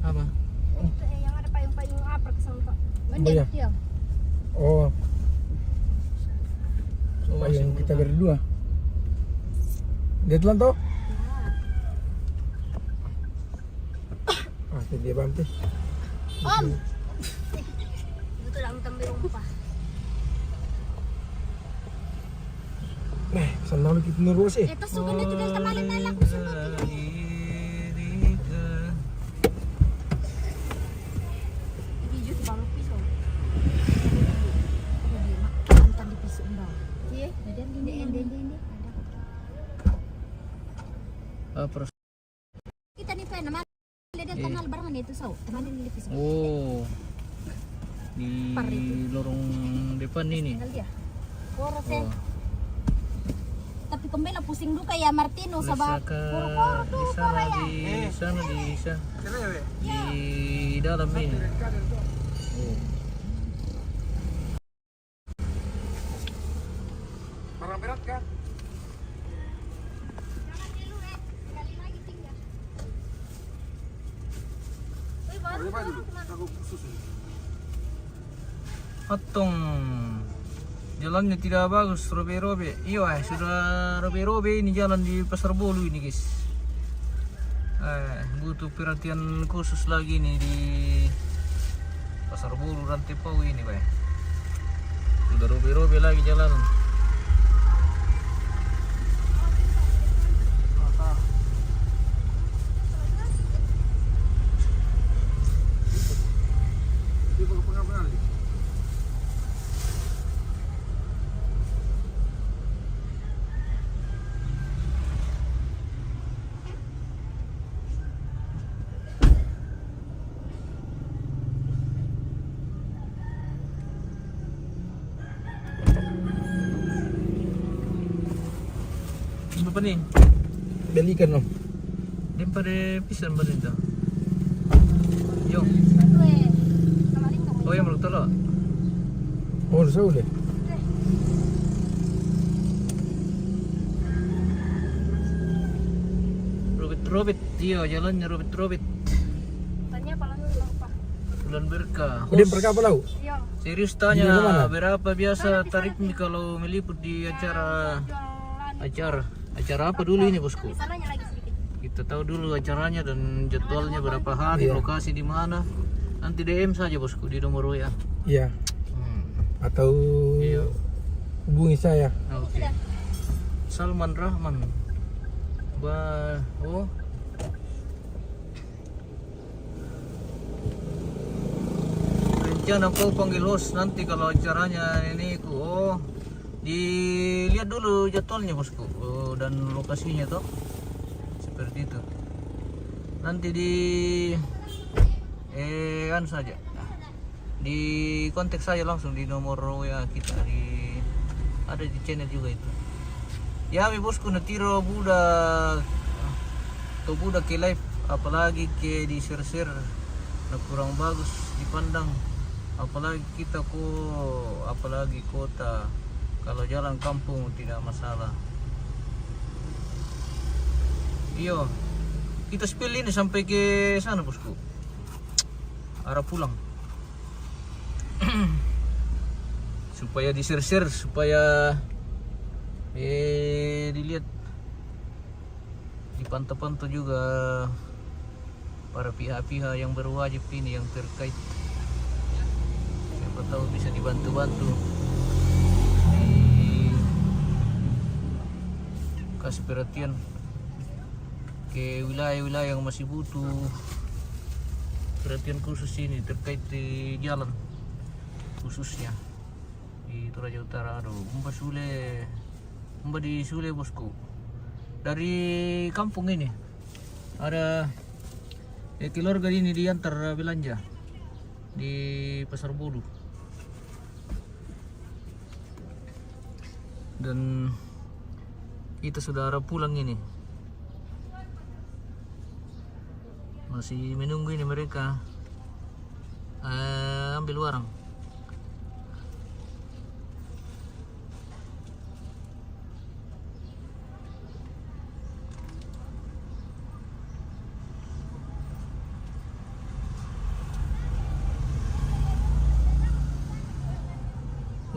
Apa? Itu yang ada payung-payung apa kesana Pak? Banyak. Iya. Oh, So, payung kita berdua. Dia telan tau? Ah, dia bampi. Om. Betul lang tambay rumpa. Senang lu kita nurus eh. Ito sugan na tigil kamalan na lang ko sa video di bawah pisau. Mantan di pisau mbak. Iya, hindi. Terus. Kita ni pa naman. Lihat kanal barangan itu sau. Teman di pisau. Oh. Di lorong depan ini. Tinggal dia. Koro Oh. sen. Tapi kembali lah pusing dulu kayak Martino sabab. Koro Di tuh sana, koro ya. di dalam ini. Oh. Barang berat kan? Atong jalannya tidak bagus, robe-robe. Iya, sudah robe-robe ini jalan di Pasar Bolu ini, guys. Butuh perhatian khusus lagi nih di Pasar Bolu Rantepau ini, Pak. Sudah robe-robe lagi jalan. Apa nih? Belikan Om. Dia pada pisan ba nito? Yo. Ito eh. Kamarin ka Oh, yang magtalo. Oh, sa uli. Robit. Iya, jalannya robit. Tanya pala lang pa. Bulan berkah. Dia perkah apa lau? Iya. Serius Di mana? tanya berapa biasa tarifnya kalau meliput di acara apa dulu ini, Bosku? Sananya lagi sedikit. Kita tahu dulu acaranya dan jadwalnya berapa hari, Iya. lokasi di mana. Nanti DM saja, Bosku, di nomor WA. Iya. Atau Iya. hubungi saya. Oke. Salman Rahman. Oh. Rencana kau panggil host nanti kalau acaranya ini dilihat dulu jadwalnya, Bosku. Oh, dan lokasinya toh. Seperti itu. Nanti anu saja. Di kontak saya langsung di nomor WA kita ada di channel juga itu. Ya, Bosku, natiro budak ke live, apalagi ke di share na kurang bagus dipandang, apalagi kita apalagi kota. Kalau jalan kampung tidak masalah. Iyo, kita spill ini sampai ke sana, Bosku, arah pulang. Supaya di share supaya dilihat, dipantau-pantau juga para pihak-pihak yang berwajib ini, yang terkait. Siapa tahu bisa dibantu-bantu, kasih perhatian ke wilayah-wilayah yang masih butuh perhatian khusus ini terkait di jalan khususnya di Toraja Utara. Aduh, Mbak di Sule, Bosku. Dari kampung ini ada keluarga ini diantar belanja di Pasar Bolu. Dan kita sudah arah pulang ini. Masih menunggu ini mereka ambil barang.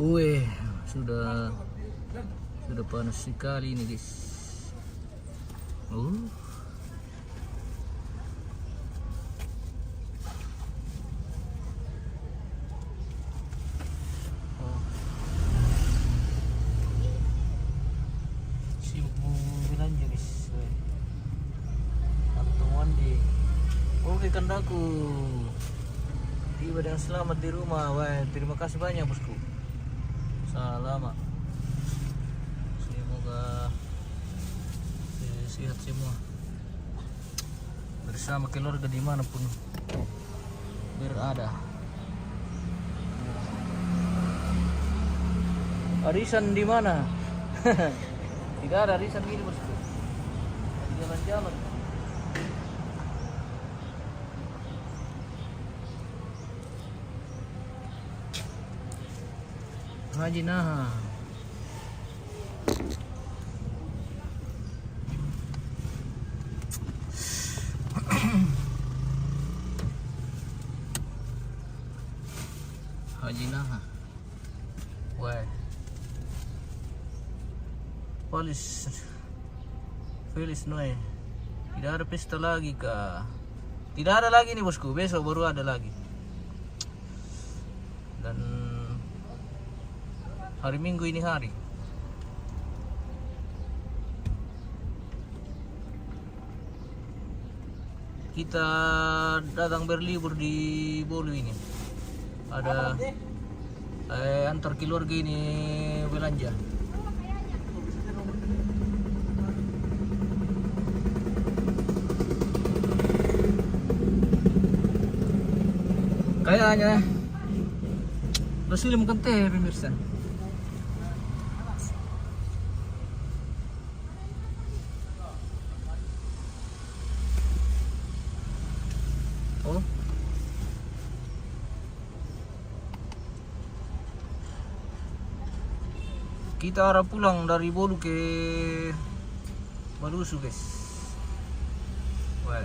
Wih, sudah panas sekali ini guys. Sibuk mau belanja guys. Antuan di. Oke kandaku. Tiba dengan selamat di rumah. Wah, terima kasih banyak bosku. Selamat. Semoga sehat semua. Bersama keluarga dimanapun berada. Arisan di mana? Tidak ada arisan gini bosku. Jalan-jalan. Haji Naha. Haji Naha. Wah. Felis Noe. Tidak ada pesta lagi kah? Tidak ada lagi nih bosku. Besok baru ada lagi. Dan hari Minggu ini hari kita datang berlibur di Bolu ini. Ada antar keluarga ini belanja. Kayaknya Rasul makan teh pemirsa. Oh. Kita arah pulang dari Bolu ke Malusu guys. Wah.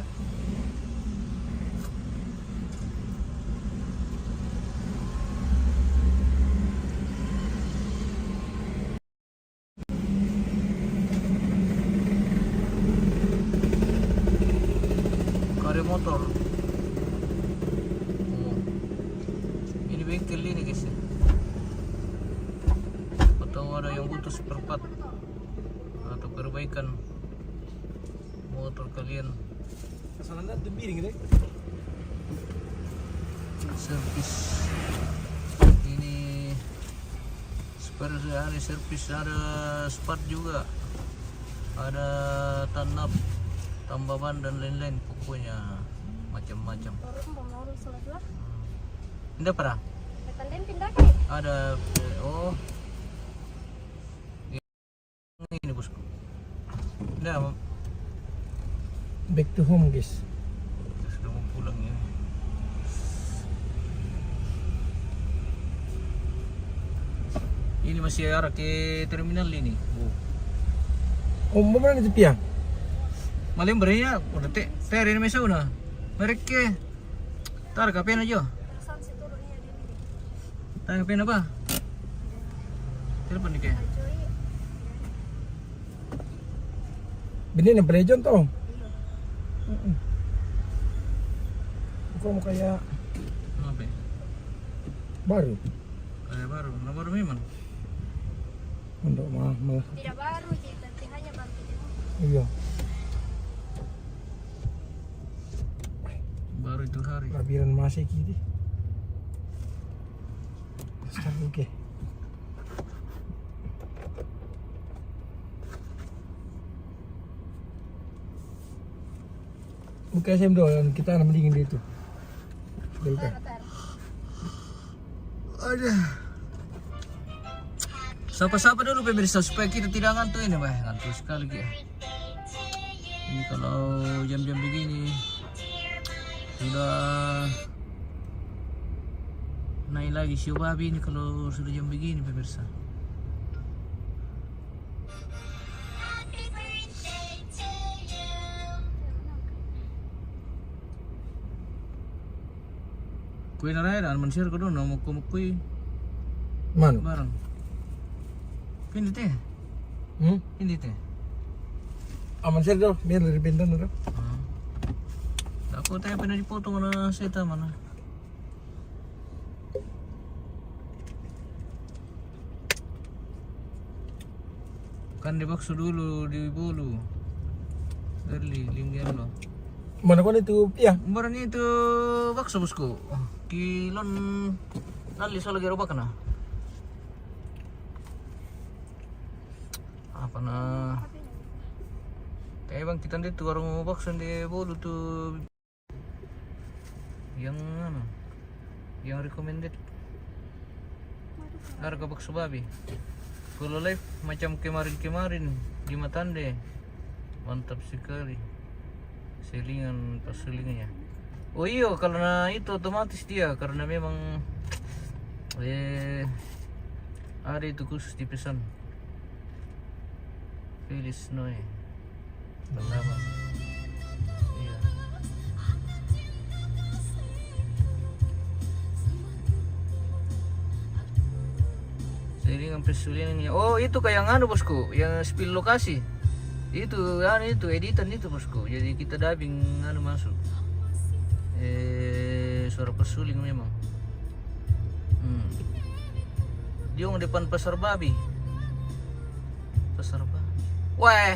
Motor. Ini bengkel ini guys ya. Atau ada yang butuh spare part atau perbaikan motor kalian. Kesannya tuh miring deh. Servis. Ini spare ada servis, ada spart juga. Ada tanap, tambah ban dan lain-lain, pokoknya macam-macam. Tidak pernah? Ada ini bosku. Nah, Back to home guys. sudah mau pulang ya. Ini masih arah ke terminal ini. Oh, mau mana di piang? Malam beria, udah teh ini mesau na. Mereka tar kapan aja? Tar kapan apa? Telepon nih kayak. Benih yang pelejon toh. Bukan kayak Apa? baru. Kayak baru, baru memang. Untuk malah. Tidak baru sih, tapi hanya bantu. Iya. Baru itu hari. Labiran masih gini. Oke. Buka SM doang, kita akan mendingin di itu. Baik. Ada. Sapa-sapa dulu pemirsa supaya kita tidak ngantuk ini, Bah. Ngantuk sekali ya. Ini kalau jam-jam begini sudah naik lagi siu babi ini kalau sudah jam begini pemirsa. Kue narai dan manusia kedua nama kumukui. Mano? Barang. Hindi teh. Hindi teh. Aman sir daw, may ribenda na daw. Ako tayo pinapotong na seta mana. Kan dibakso dulu di bulu. Early linggian lo. Mana ko itu, ya. Barang itu bakso bosku. Kilon nali so lagi robak na. Apa na? Kayak bang kita itu warung bakso di bulu tuh. Yang ano? Yang recommended. Harga bakso babi. Kalau live macam kemarin-kemarin di Matande. Mantap sekali. Selingan pas selingnya. Oh iya, kalau itu otomatis dia karena memang ada itu khusus dipesan. Felis Noe. Pertama. Iya. Selingan pesulingannya. Oh, itu kayak anu bosku, yang spill lokasi. Itu editan itu bosku. Jadi kita dubbing anu masuk. Suara pesuling memang. Dia di depan pasar babi. Pasar babi. Wah,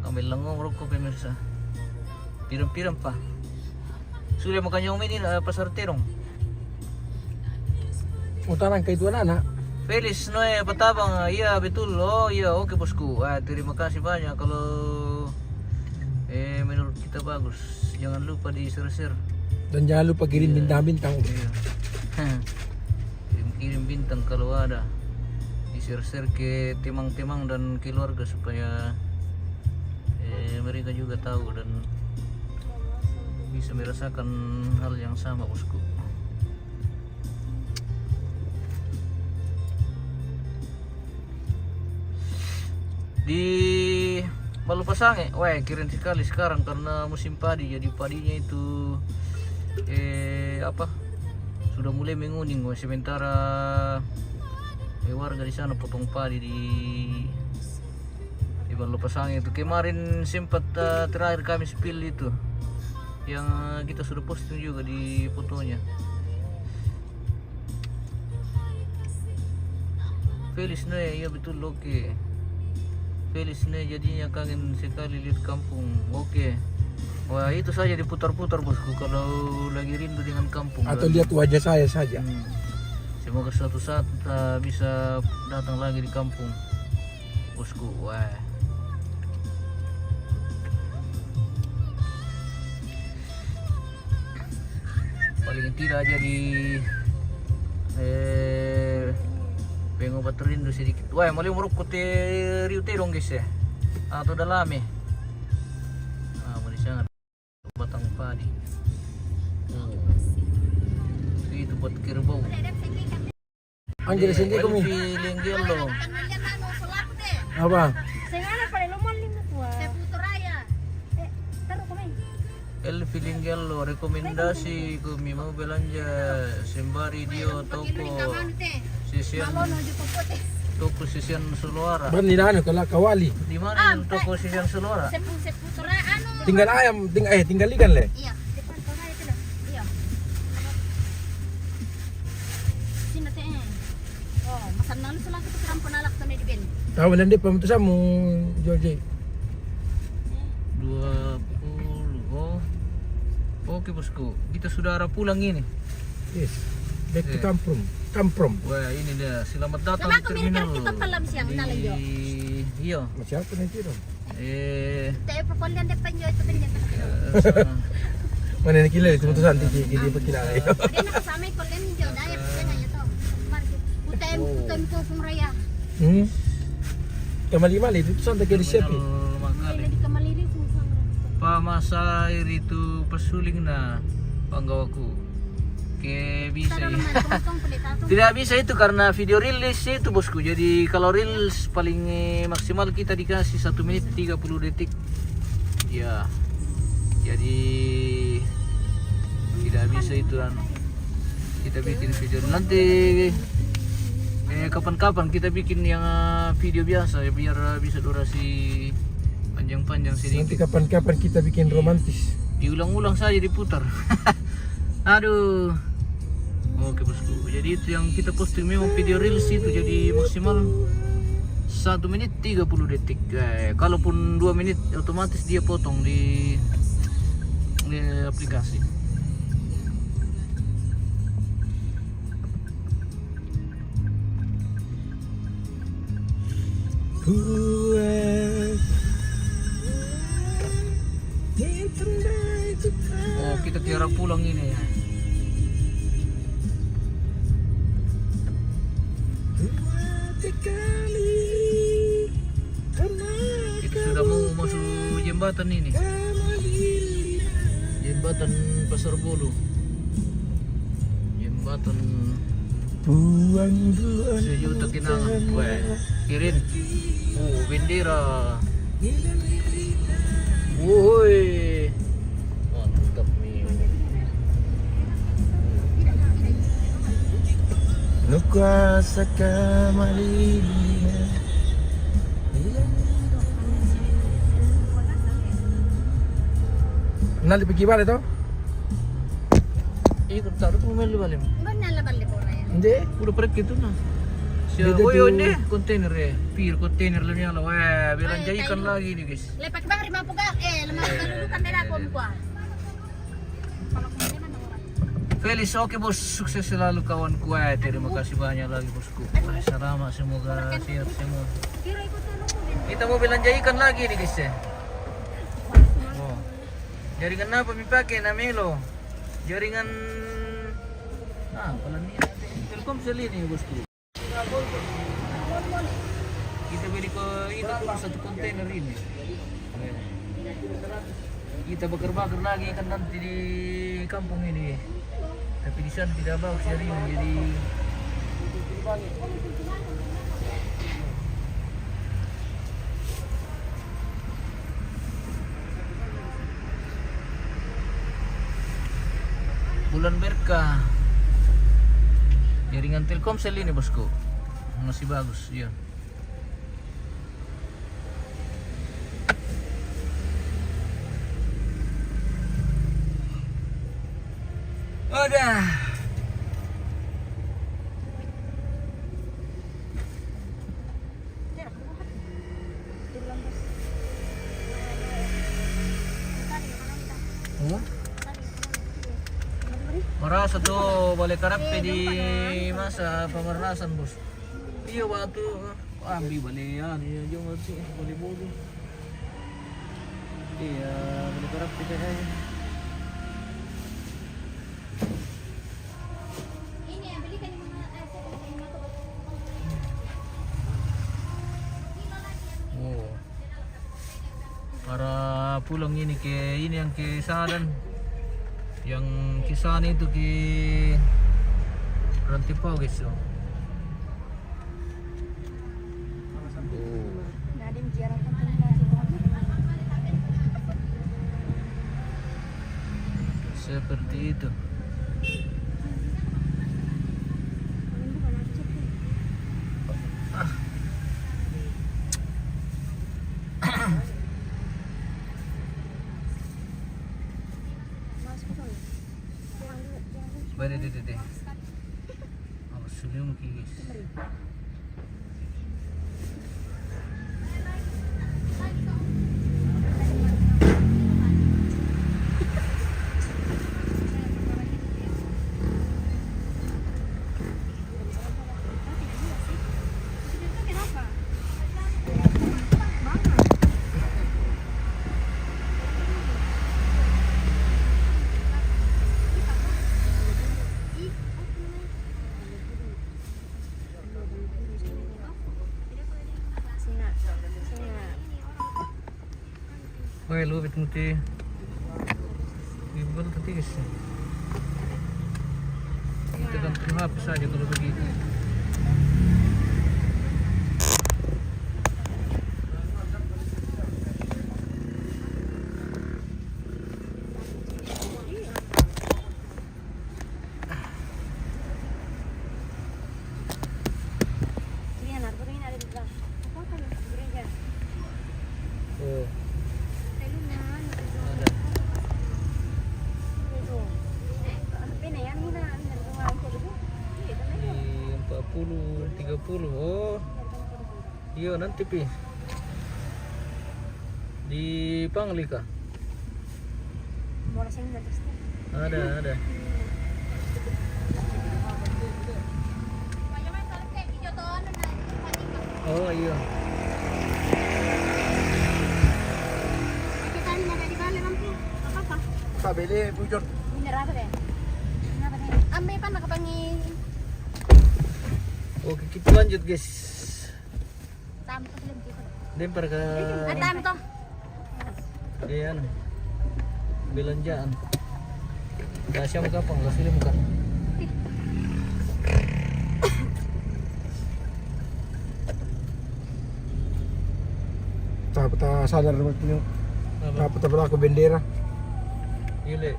kami lengong rokok pemirsa. Piram-piram pa. Sudah makan yang ini pasar terong. Utanang kay tuan anak. Felis Noe Patabang, iya betul. Oh iya, oke bosku. Terima kasih banyak kalau menurut kita bagus. Jangan lupa di share-share. Dan jangan lupa kirim bintang-bintang. Iya. Kirim bintang kalau ada. Di share-share ke temang-temang dan keluarga supaya mereka juga tahu dan bisa merasakan hal yang sama bosku. Di Balupasange, wah keren sekali sekarang karena musim padi, jadi padinya itu sudah mulai menguning. Sementara warga di sana potong padi di Balupasange itu. Kemarin sempat terakhir kami spill itu yang kita sudah posting juga di fotonya. Felis Noe, iya betul, oke. Felis nih jadinya kangen sekali lihat kampung. Oke. Wah, itu saja diputar-putar bosku kalau lagi rindu dengan kampung. Atau lihat wajah saya saja. Semoga suatu saat bisa datang lagi di kampung bosku. Wah. Paling tidak aja di pengobat rindu sedikit. Wah, mau merokok Rio Terong guys ya. Atau dalam ya. Mau sangat batang padi. Itu buat kerbau. Anjir sendiri kami. Feeling gelo. Apa? El feeling gelo rekomendasi kami mau belanja sembari dia toko sisian Sulawara. Bernilaan kalau kawali. Di mana toko sisian Sulawara? Tinggal ayam, tinggal ikan le. Iya, depan kota itu loh. Iya. Sini teh. Oh, masan malu selagi itu kiram penalak sama di ben. Tahu nanti pemutusan mau George. 20. Oh. Oke bosku, kita sudah arah pulang ini. Yes. Back to Kamprom. Wah, ini dia. Selamat datang Coba di aku terminal. kita pelam siang nalang jo. Iya. Macam apa nanti dong? Tayo perkolian depan jo itu benar. Mana nak kila itu pemutusan tinggi berkilala. Dia nak kasama kolian jo daya percaya ya toh. Market. Utem kung raya. Kamali-mali itu pesan tak kira siap. Jadi kamalili kung Pamasa air itu pesuling na panggawaku. Ke bisa. Tidak bisa itu karena video rilis itu bosku. Jadi kalau reels paling maksimal kita dikasih 1 menit 30 detik. Ya. Jadi tidak bisa itu kan. Kita bikin video nanti Kapan-kapan kita bikin yang video biasa ya, biar bisa durasi panjang-panjang Nanti sedikit. kapan-kapan kita bikin romantis. Diulang-ulang saja, diputar. Aduh. Oke bosku, jadi itu yang kita posting memang video reels itu, jadi maksimal 1 menit 30 detik. Kalaupun 2 menit otomatis dia potong di aplikasi. Oh, kita kira pulang ini ya. Kita sudah mau masuk jembatan ini. Jembatan Pasar Bolu. Jembatan Sejuta Kenangan. Weh, kirin. Oh, bendera. Woi. Mantap nih. Nukuasa kamalilinya. Nanti pergi balik toh? Ikut taruh pemeli balik. Enggak nyala balik ko na yan. Hindi. Udah pergi itu nah. Siya, Dito oh tuh. yun kontainer pir kontainer lang yan. Wah, bilang Ay, jayikan tayo. lagi nih guys. Lepak bang rimang puga lamang kalulukan nila ko ko. Felis, oke bos, sukses selalu kawan kuat. Terima kasih banyak lagi bosku. Selamat, semoga sehat semua. Kira ikut tulong. Kita mau belanja ikan lagi nih guys ya. Oh. Jaringan apa mi pakai Namelo? Jaringan pala nih Telkomsel ini bosku. Kita beli ke itu pun 1 kontainer ini. Kita bakar-bakar lagi ikan nanti di kampung ini. Tapi di sana tidak bagus jaringan, jadi bulan berkah. Jaringan Telkomsel ini bosku masih bagus ya. Udah. Oh. Merasa tuh balik karape di masa pemerasan bos. Iya waktu ambil balian ya jangan sih boleh bodoh. Iya balik karape kayaknya. Ini belikan yung mga Oh. Para pulang ini ke ini yang ke Sadan. Yang ke sana itu ke Rantipau guys. Oh. Nadim jarang ketemu lagi. Seperti itu. Bade deh. Oh, sudah mungkin guys. Oke, lupit muti. Ibal tadi guys. Kita gantung HP saja kalau begitu. 80. Oh. Iya nanti pi. Di Pangli kah? Ada. Oh iya. Kita ini ada di balik lampu. Apa-apa? Kabele bujur. Bener apa deh? Kenapa deh? Ambil pan nakapangin Oke, kita lanjut guys. tam to film kita. Lempar ke Tam to. Ayan. Belanjaan. Kasih mo kapang, kasih mo ka. Dapat sadar naman niyo. Dapat pala ako bendera. Ile.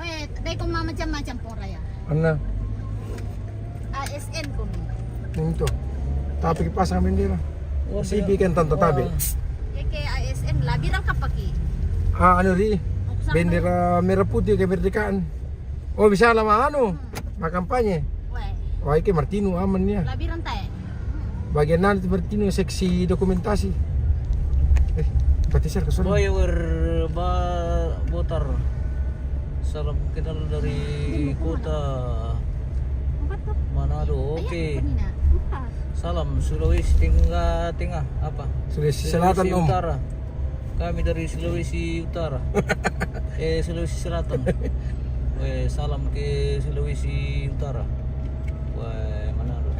Eh, dai kung macam-macam po raya. Ano? ASN kun. Ito. Tapi kipasang bendera. CB kan tanto tabi. Ya ke ASN labirang kapaki. Ano ri? Bendera merah putih kemerdekaan. Oh bisa lama anu. Makampanye. Weh, Wah iki Martino aman niya. labirang tae. Bagian nanti Martino seksi dokumentasi. Pati sir kesuruh. Boy, botar. Salam kenal dari kota Manado. Oke. Salam Sulawesi Tengah apa? Sulawesi Selatan Om. Utara. Kami dari Sulawesi Utara. Sulawesi Selatan. Salam ke Sulawesi Utara. Manado.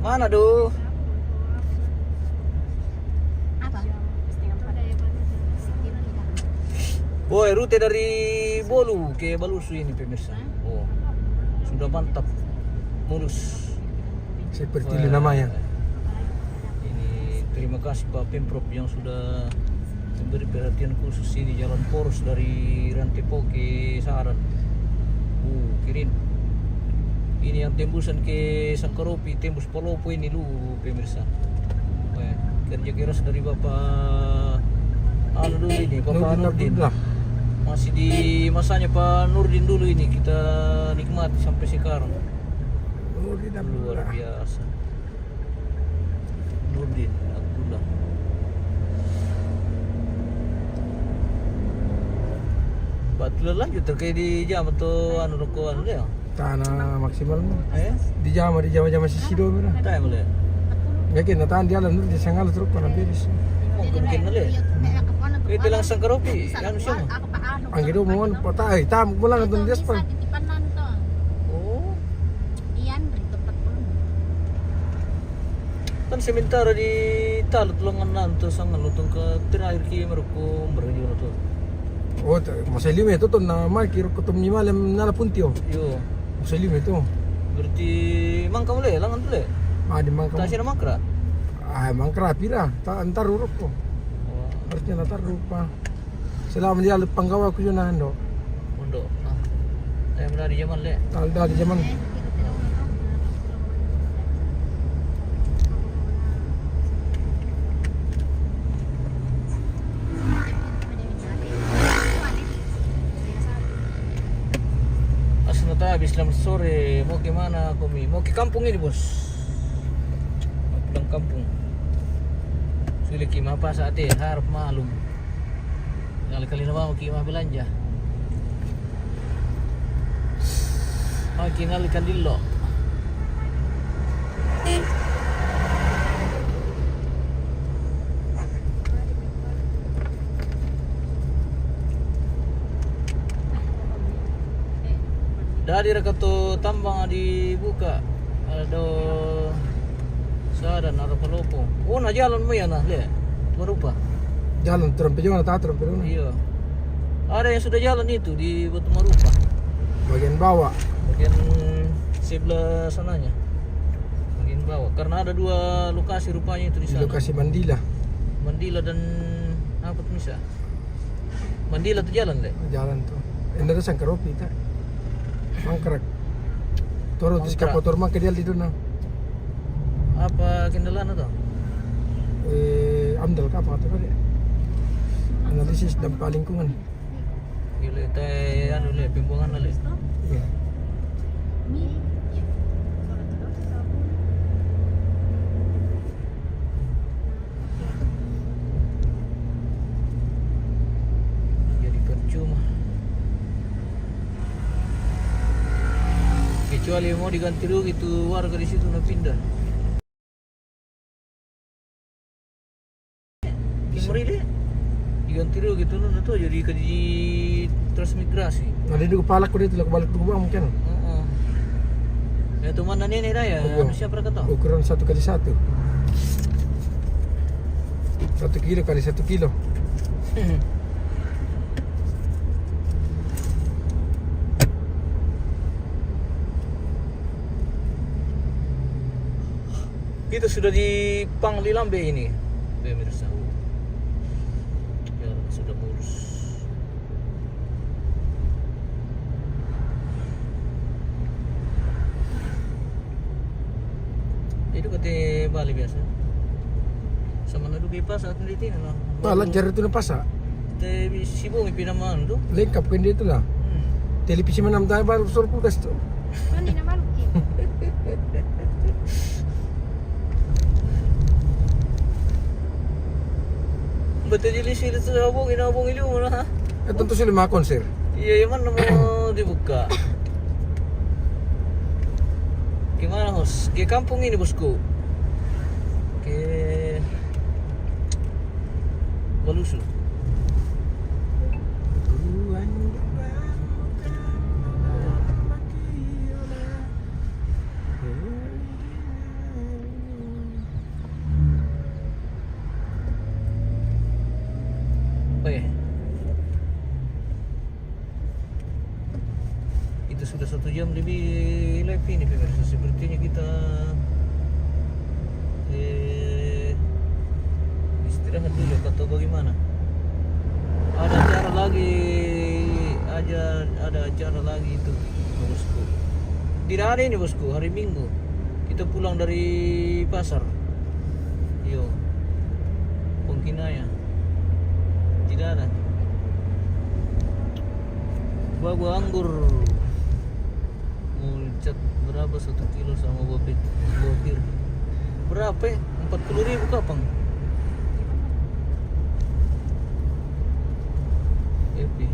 Manado. Apa? Boy, rute dari Bolu ke Balusu ini pemirsa. Oh, sudah mantap, mulus. Seperti itu namanya. Ini terima kasih Pak Pemprov yang sudah memberi perhatian khusus ini jalan poros dari Rantepo ke Saran. Kirim. Ini yang tembusan ke Sangkaropi, tembus Palopo ini lu pemirsa. Kerja keras dari Bapak dulu ini, Bapak Nurdin. Masih di masanya Pak Nurdin dulu ini kita nikmati sampai sekarang. Luar biasa. Nurdin Abdullah. Betul lanjut terkait di jam atau rokokan dia. Tanah maksimal mo. Di jama si Sido mo na. Tayo boleh. Yakin na tahan di alam di sangal truk pa na bilis. Mungkin boleh. Itu lang Sangkaropi, ano siya mo? Ang gido mo ano patay, tam mo lang atong dias pa. Titipanan to. Oh, Iyan, rito pat po. kan sementara di talot lang nanto sang lutong ka tirair ki ko merejo na to. Oh, masalim ito to na markir ko tum ni malam na puntio. Yo, Masalim ito. berarti mangka boleh, langan boleh. Di mangka. Tasya na mangkra. Mangka pira, ta antar urok ko. Harusnya natar rupa. Selama dia panggawa ko yun na ando. Mundo. Tayo mula di zaman le. Talda di zaman. Asal na tayo, habis lang sore. Mau ke mana kami? Mau ke kampung ini bos. Mau pulang kampung. Sulit kima apa saat harap malum. Kali-kali na mau kima belanja. Makin nalikan dilo. Dari rekato tambang dibuka. Ada Sadan ada Palopo. Oh, na jalan mo yan le. Marupa. Jalan terumpi juga na terumpi na. Iya. Ada yang sudah jalan itu di Batu Marupa. Bagian bawah. Bagian sebelah sananya. Bagian bawah. Karena ada dua lokasi rupanya itu di Di sana. lokasi Mandila. Mandila dan apa tuh bisa? Mandila tuh jalan deh. Jalan tuh. Ini ada Sangkaropi tak. Mangkrak. Toro di Mangkrak. kapotor mang kedial di doon na. Apa kendalanya tuh? Amdal ka apa tuh kali. Analisis dampak lingkungan. Gila teh anu le pembuangan le. Iya. Kecuali mau diganti rugi itu warga di situ pindah. Kimori deh. Diganti rugi itu tuh jadi kaji transmigrasi. Ada di kepala ku dia tuh balik ke bawah mungkin. Ya tuh mana nenek dah ya? Siapa kata? Ukuran 1x1. 1 kilo kali 1 kilo. Kita sudah di Pangli Lambe ini, pemirsa. Ya, sudah mulus. Itu kata Bali biasa. Sama nadu kipas saat di sini lah. Malah jar itu pasa. Kita sibuk pinaman tuh. Lengkap kan dia itu lah. Televisi menam tayo baru suruh kulkas tuh. Hindi na maluki. Betul jadi sih itu nabung ini mana? Tentu sih 5 konser. Iya, mana mau dibuka? Gimana hos? Ke kampung ini bosku. Ke Balusu. Itu sudah 1 jam lebih live ini pemirsa. Sepertinya kita istirahat dulu atau bagaimana? Ada acara lagi itu bosku. Tidak ada ini bosku, hari Minggu kita pulang dari pasar. Yo, Pongkinaya tidak ada. Buah anggur mau cat berapa 1 kilo sama buah bir berapa ya? 40.000 kapang. Epi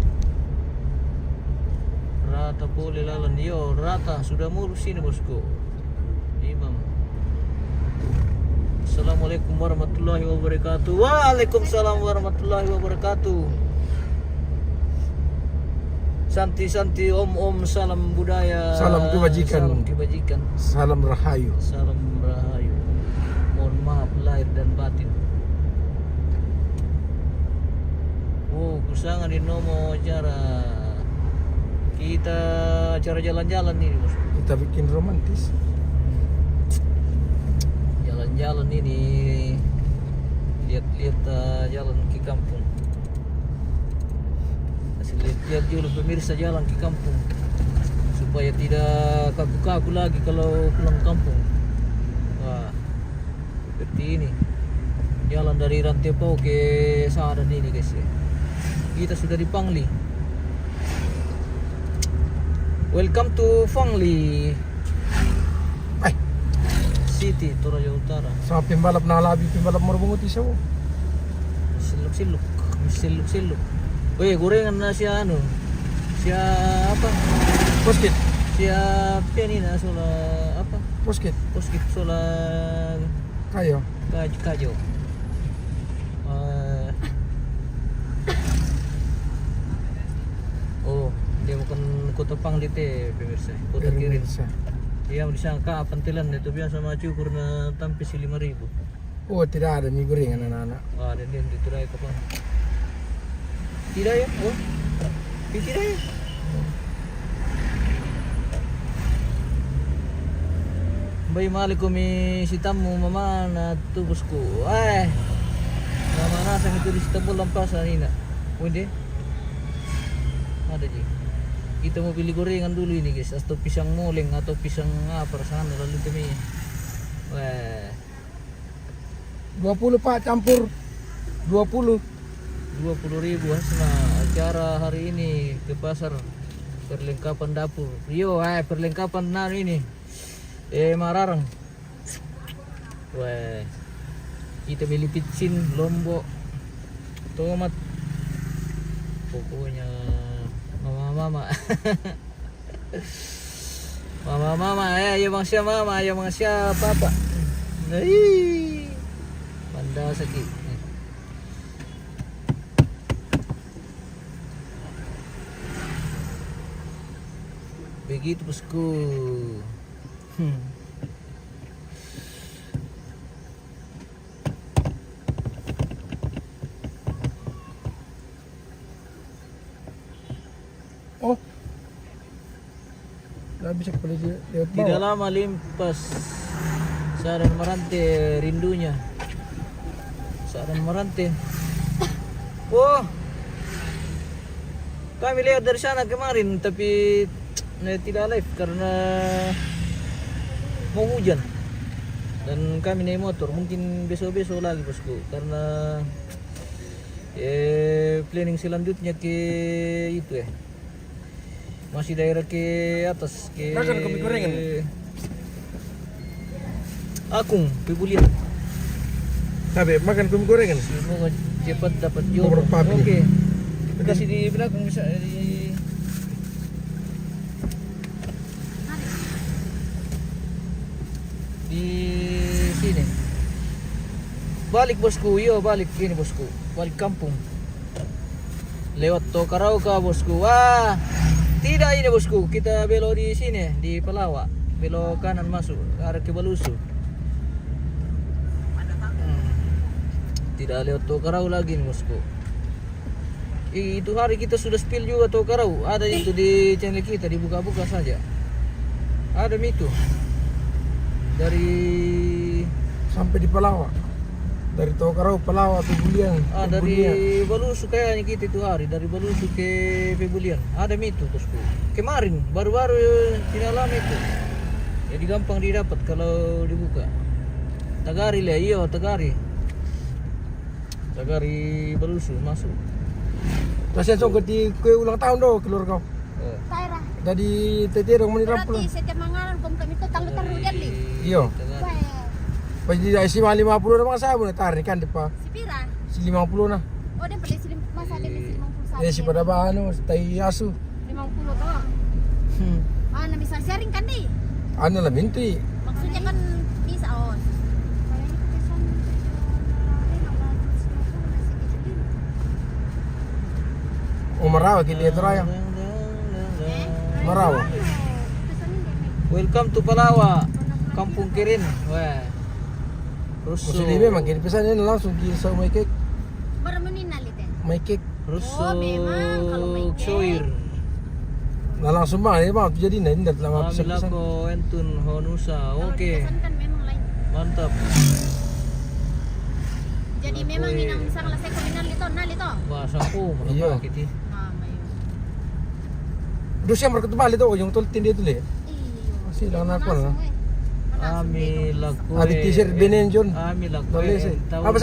rata boleh lalan. Yo rata sudah mulus ini bosku. Imam. Assalamualaikum warahmatullahi wabarakatuh. Waalaikumsalam warahmatullahi wabarakatuh. Santi om salam budaya. Salam kebajikan. Salam kebajikan. Salam rahayu. Salam rahayu. Mohon maaf lahir dan batin. Oh, kusangan di nomo acara. Kita acara jalan-jalan nih, bos. Kita bikin romantis. Jalan-jalan ini. Lihat-lihat jalan ke kampung. Lihat dulu pemirsa jalan ke kampung supaya tidak kaku-kaku lagi kalau pulang kampung. Wah, seperti ini jalan dari Rantepau ke Saharan ini guys ya. Kita sudah di Pangli. Welcome to Pangli City, Toraja Utara. Sama pembalap nalabi, pembalap merbunguti siya. Siluk. Weh, gorengan na siya ano? Siya apa? Posket. Siya pianina sola apa? Posket. Sola Kayo. Kajo. Oh, dia bukan kota Pangli teh pemirsa. Kota Kirin. Dia disangka pantilan itu biasa mah cukur na tampis 5.000. Oh, tidak ada mie gorengan anak-anak. Ah, dan dia diturai kapan? Tidak ya? Oh, tidak ya? Bayi malikum si tamu mama na tubusku. Mama nasa itu di situ lampasan ini nak. Udah, ada je. Kita mau pilih gorengan dulu ini guys, atau pisang moleng atau pisang apa sana lalu kami. 20 Pak campur. 20. 20.000 sama acara hari ini ke pasar perlengkapan dapur. Yo, perlengkapan ini. Mararang. Wah. Kita beli picin, lombok, tomat. Pokoknya mama. Mama, ayaw mga siya mama, ayaw mga siya papa. Ay, banda sakit. Begitu bosku. Oh. Gak bisa kepala dia lewat Tidak bawah. lama limpas Saran Marante rindunya. Saran Marante. Oh, kami lihat dari sana kemarin tapi tidak live karena mau hujan dan kami naik motor. Mungkin besok-besok lagi bosku karena planning selanjutnya ke itu masih daerah ke atas ke Makan kopi gorengan. Akung Pebulian. Tapi makan kue gorengan. Semoga cepat dapat Nomor jodoh. papi. Oke. Kasih di belakang bisa di sini. Balik bosku, yo balik ini bosku. Balik kampung. Lewat Tokarauka bosku. Wah, tidak ini bosku. Kita belok di sini di Pelawa. Belok kanan masuk arah ke Balusu. Tidak lewat Tokarau lagi nih bosku. Itu hari kita sudah spill juga Tokarau. Ada itu di channel kita, dibuka-buka saja. Ada itu. Dari Sampai di Palawa. Dari Tokarau, Palawa, Pebulian. dari Balusu kayaknya kita itu hari. Dari Balusu ke Pebulian. Ada itu bosku. Kemarin, baru-baru tidak lama itu. Jadi gampang didapat kalau dibuka. Tagari lah, iya Tagari. Tagari Balusu masuk. Kasihan song di kue ulang tahun doh keluarga kau. Taira. Dari teterong meni rampul. Berarti setiap manganan kami itu tanggal terujan nih. Iya. Tagari. Wah, Pas di IC 50 dah masa buat tarik kan depan. si Pira. Si 50 nah. Oh, dia beli silim masa dia beli 51. Ya si pada bahanu tai asu. 50 toh. Ah, nah bisa sharing kan nih? Anu lah minti. Maksudnya kan bisa oh. Marawa kita itu raya. Marawa. Welcome to Palawa, Kampung Kirin. Wah. Russo. Musuh dia memang kini pesannya langsung di sama my cake. Baru meninal itu. My cake. Russo. Oh, memang kalau main Soir. Nah langsung bang, ini bang jadi nih tidak lama pesan. Amilako Entun Honusa. Kalau Oke. dipesan kan memang lain. Mantap. Jadi memang minang misalnya saya kulinan itu. Bahasa aku Iya. berapa gitu. Mama yun. Terus yang berketebal itu yung tultin dia tu le. Iyo. Masih lang ako na. Amilako. Ada t-shirt Benin John. Amilako. Boleh sih. Apa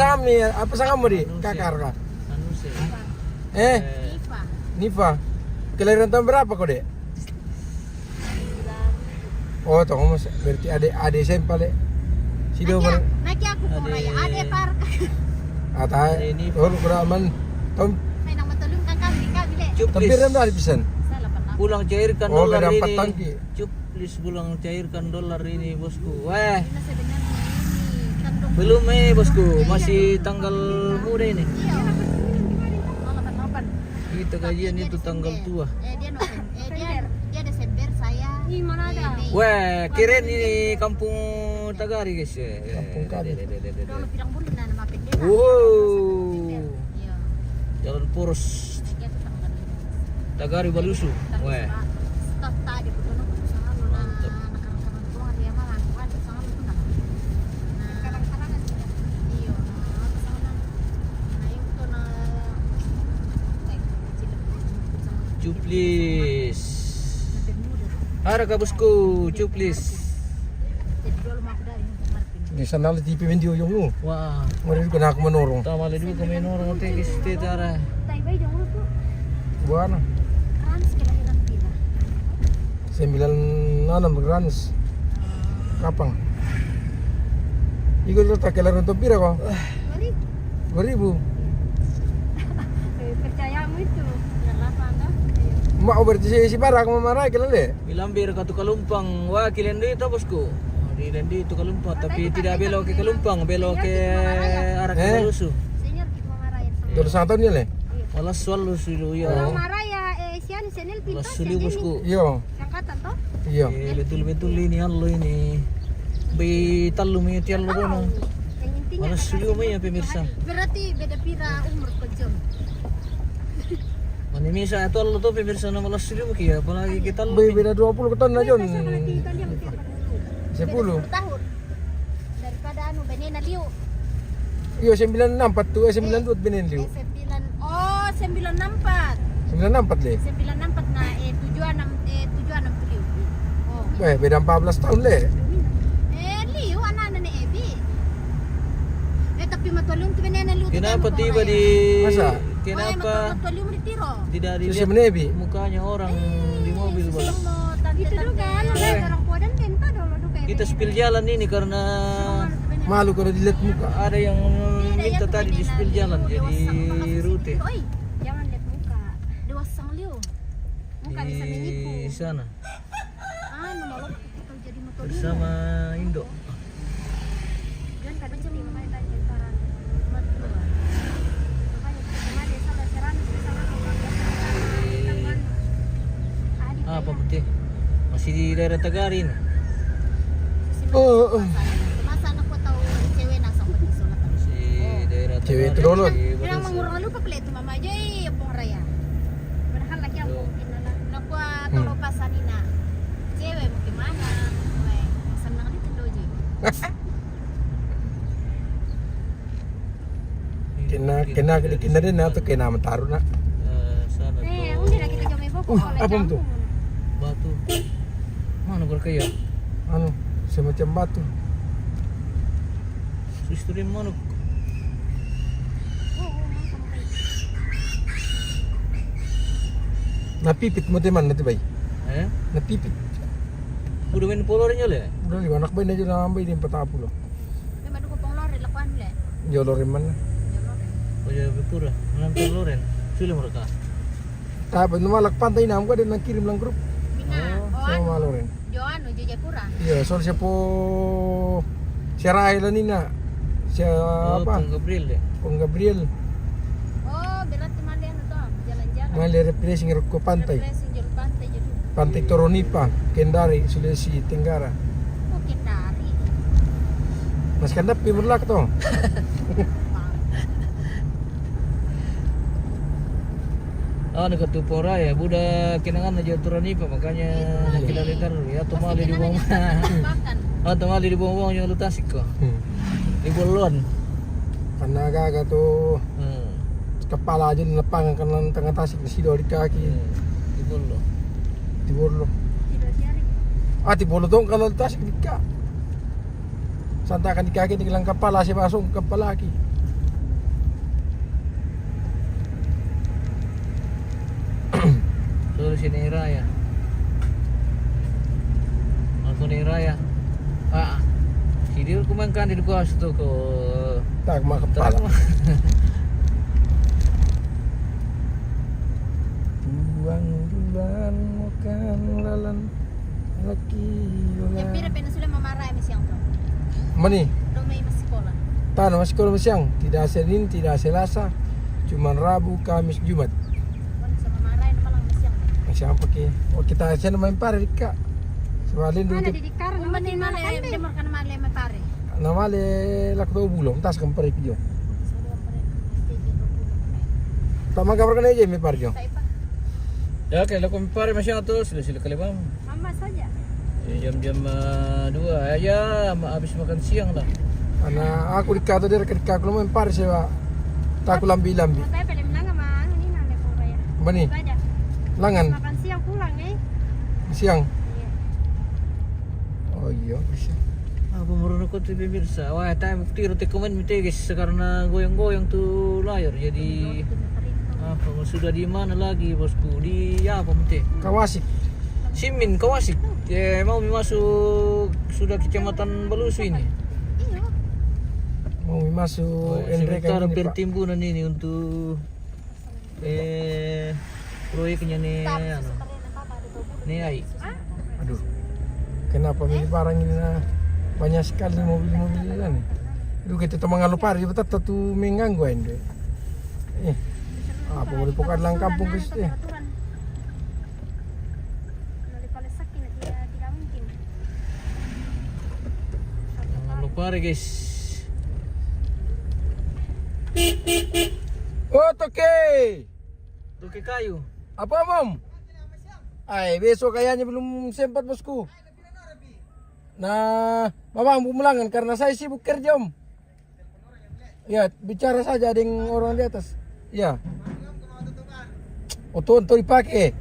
sa kamu di? Kakar ka. Anu sih. Ipa. Nifa. Kelahiran tahun berapa kau dek? Oh, tahu mas. Berarti adik SMP le. Si do man. Naki aku kuraya. Ade par. Ata. Nifa. Oh, kuraman. Tahun May nang matulung kang kami le. Cuplis. tapi rendah di pisan. Salah pa. Pulang cairkan Oh, dolar ada 4 ini. tangki. Cuplis pulang cairkan dolar ini bosku. Wah. Ina sebenarnya ini tandung. Belum bosku. Masih tanggal muda ini. Iya. Malah panapan. Kita kajian itu tanggal tua. Dia November. Dia Desember saya. Di mana ada? Wah, keren ini kampung Tagari guys. Kampung Kari. Dulu pirang bulan na namapin dia. Wow. Iya. Jalan poros Naki aku tanggal. Tagari Balusu. Wah. Stop tadi ko no sa ano na nakarang ko ari malang ko sa ano ko na. Karang-karangan sila. Iyo. Sa ano na yung to na Cuplis. Harga bosku, cuplis. Jadi dulu mau dari Martin. Di sana le TV video yung mo. Wah, Mari ko na ako manorong. tama lagi kami norong tegis tetara. Tay bay dong ko. Buana. Rans kelahiran pila. 96 grams. Kapang. Ikaw tak kailangan to pira ko. Mari. 2000. Percaya mo itu. Berapa anda? Mau berarti si Barak mamarai ke lele. Ilambir ka tu Kalumpang wakilan dito bosku. Di itu Kalumpang tapi tidak belok ke Kalumpang, belok ke arah ke Malusu. Senior kita marahin sama. Terus satu nih le. Malas walu sulu ya. Kalau marah ya sian senil pintar. Malas sulu bosku. Yo. Angkatan toh? Iya. Betul-betul ini allo ini. Bi talu mi tiallo dono. Yang intinya Malas sulu mi ya pemirsa. berarti beda pira umur ke jam. Mani misa itu allo tuh pemirsa na malas sulu ki apalagi kita Be beda 20 ke tahun na Jon. 10. 10 tahun. Daripada benena liu. Iya 96 tuh 92 benen liu. 94. 94 le. 94 na 7 liu. Oh. Beda 14 tahun le. Liu anak-anak ni Ebi. Tapi matulung tu benena liu. Kenapa tiba di Masa? Kenapa matulung di tiro. tidak Si dilihat Menebi. mukanya orang di mobil bos? Itu juga orang kuadan benta dulu duka. Kita spill jalan ini karena Malu kalau dilihat muka. ada yang minta tadi di spill jalan jadi rute Oi, jangan lihat muka. Dewasang liu. Muka bisa menipu. di sana Malu kita jadi motor bersama Indo. dan kadang jadi main tanya paran. Makanya kita ada salah seran sama Apa putih? Masih di daerah Tagarin. Oh. masa anak ko tahu cewek nasa ko di sulat. Si daerah Cewek Tagarin. itu dulu. Bilang mangurang lupa pala itu mama Joy pong raya. Padahal lagi ang mungkin na nakwa tolo pasanina. Cewek mo gimana? May sanang dito doji. Kena din na to kena mataru na. Sana Undi na kita jomay po. Apa itu? batu. Mana gua kaya? Anu, semacam batu. Istri mana? Napipit mo teman nanti bay. Napipit. Udah main polornya le? Udah lima anak bay na dyan na bay din 40. May madugo pong lori lakuan le. Jolo rin man na. Oh ya betul lah. Enam peloren. Sudah mereka. Tapos numalak pantay na ako din nagkirim lang grup. Bina. Sama malo rin. Joan o Jayapura. Iya, soal siya po siya Rahel nina. Siya Oh, apa? Pung Gabriel deh. Pong Gabriel. Oh, berat teman dia to. Jalan-jalan. Mali repressing ko pantay. Repressing jalan pantai jadi. Pantai Toronipa, Kendari, Sulawesi Tenggara. Mungkin dari. Mas kandap pimurlak to. Ah, dekat Tupora ya, budak kinangan aja aturan ini pak, makanya kita lihat ya tumali di bawah. Ah, tumali di bawah yang lu tasik kok. Di bolon. Karena gaga to kepala aja dilepang kanan tengah tasik di sido di kaki. Di bolon. Di borlo. Tidak jari. Ah, di borlo dong kalau tasik di kaki. Santakan di kaki digelang kepala siya masuk ke kepala lagi. So sini raya. Aku ni raya. Ah, si dia kumakan di kuas tu ko. Tak mak kepala. Tuang bulan makan lalan laki Yang pira pena sudah memarah mi siang to. Mani, Domay mas sekolah. tanah masih kalau siang, tidak Senin, tidak Selasa, cuman Rabu, Kamis, Jumat. Wan sa memarah na malang siang. Siang pakai. Oh kita aja main pare dika. Sebalin dulu Mana di kar naman din male demor kan male me pare. nama le lakto bulong tas kan pare kijo. Tama kabar kan aja me pare jo. Sa iba. Ya, kalau kau pare masih atau sila kalibam. Mama saja. Jam-jam 2 ya, habis makan siang lah. Ana aku dikato dia ketika aku main pare sewa. Tak lambi-lambi. Saya pelem lang ama ini nale po raya. Mani, Baja. langan Makan siang pulang siang. Iya. Oh iya bisa. Apa meruno ko tu pemirsa. Wah, tayo tiro te komen mitegis karena goyang-goyang tu layar. Jadi apa sudah di mana lagi bosku? Di apa mete? Kawasik. Simin Kawasik. Ya, mau masuk sudah kecamatan Balusu ini. Iyo. Mau masuk Endreka Sementara ini Pak. pertimbunan ini untuk proyeknya nih anu. Nih ai. Aduh, kenapa ini barang ini banyak sekali mobil-mobil ini. Aduh, kita teman ngalupari, betul tuh mengganggu ini. Apa boleh pokok lang kampung guys deh. Jangan lupa guys. Oh, toke. Tuki kayu. Apa, Mom? Ay, besok kayaknya belum sempat bosku. Nah, Mama pulang karena saya sibuk kerja, Om. Ya, bicara saja dengan orang di atas. Ya. Oh, tuh dipakai.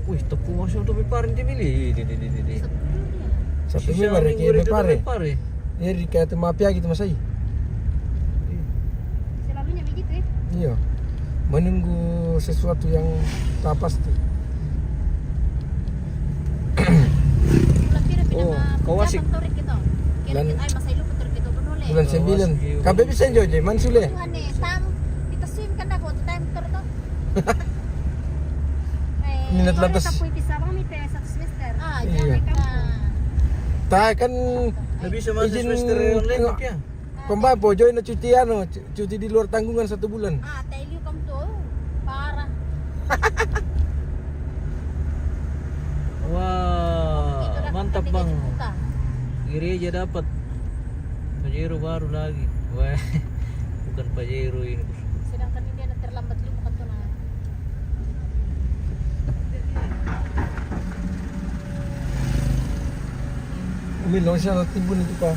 Wih, tepu masuk tuh piparin dibeli. Satu minggu ada kayak pare. Jadi kayak mafia gitu Mas Ai. Selalunya begitu ya. Iya. Menunggu sesuatu yang tak pasti. Oh, kau asik. Bulan 9. Kabe bisa joje man sule. Tuhan nih, tam kita swim kan ako to time tur to. Minat lantas. Tapos bisa kami te satu semester. Ah, Iya. Tak kan Lebih sama semester online tapi ya. pembawa join na cuti cuti di luar tanggungan 1 bulan. Ah, tell you come to. Para. Wah, mantap bang. Kiri aja dapat. Pajero baru lagi. Wah, bukan Pajero ini. Sedangkan ini ada terlambat lu bukan to na. Umilong siya na timbun itu pa.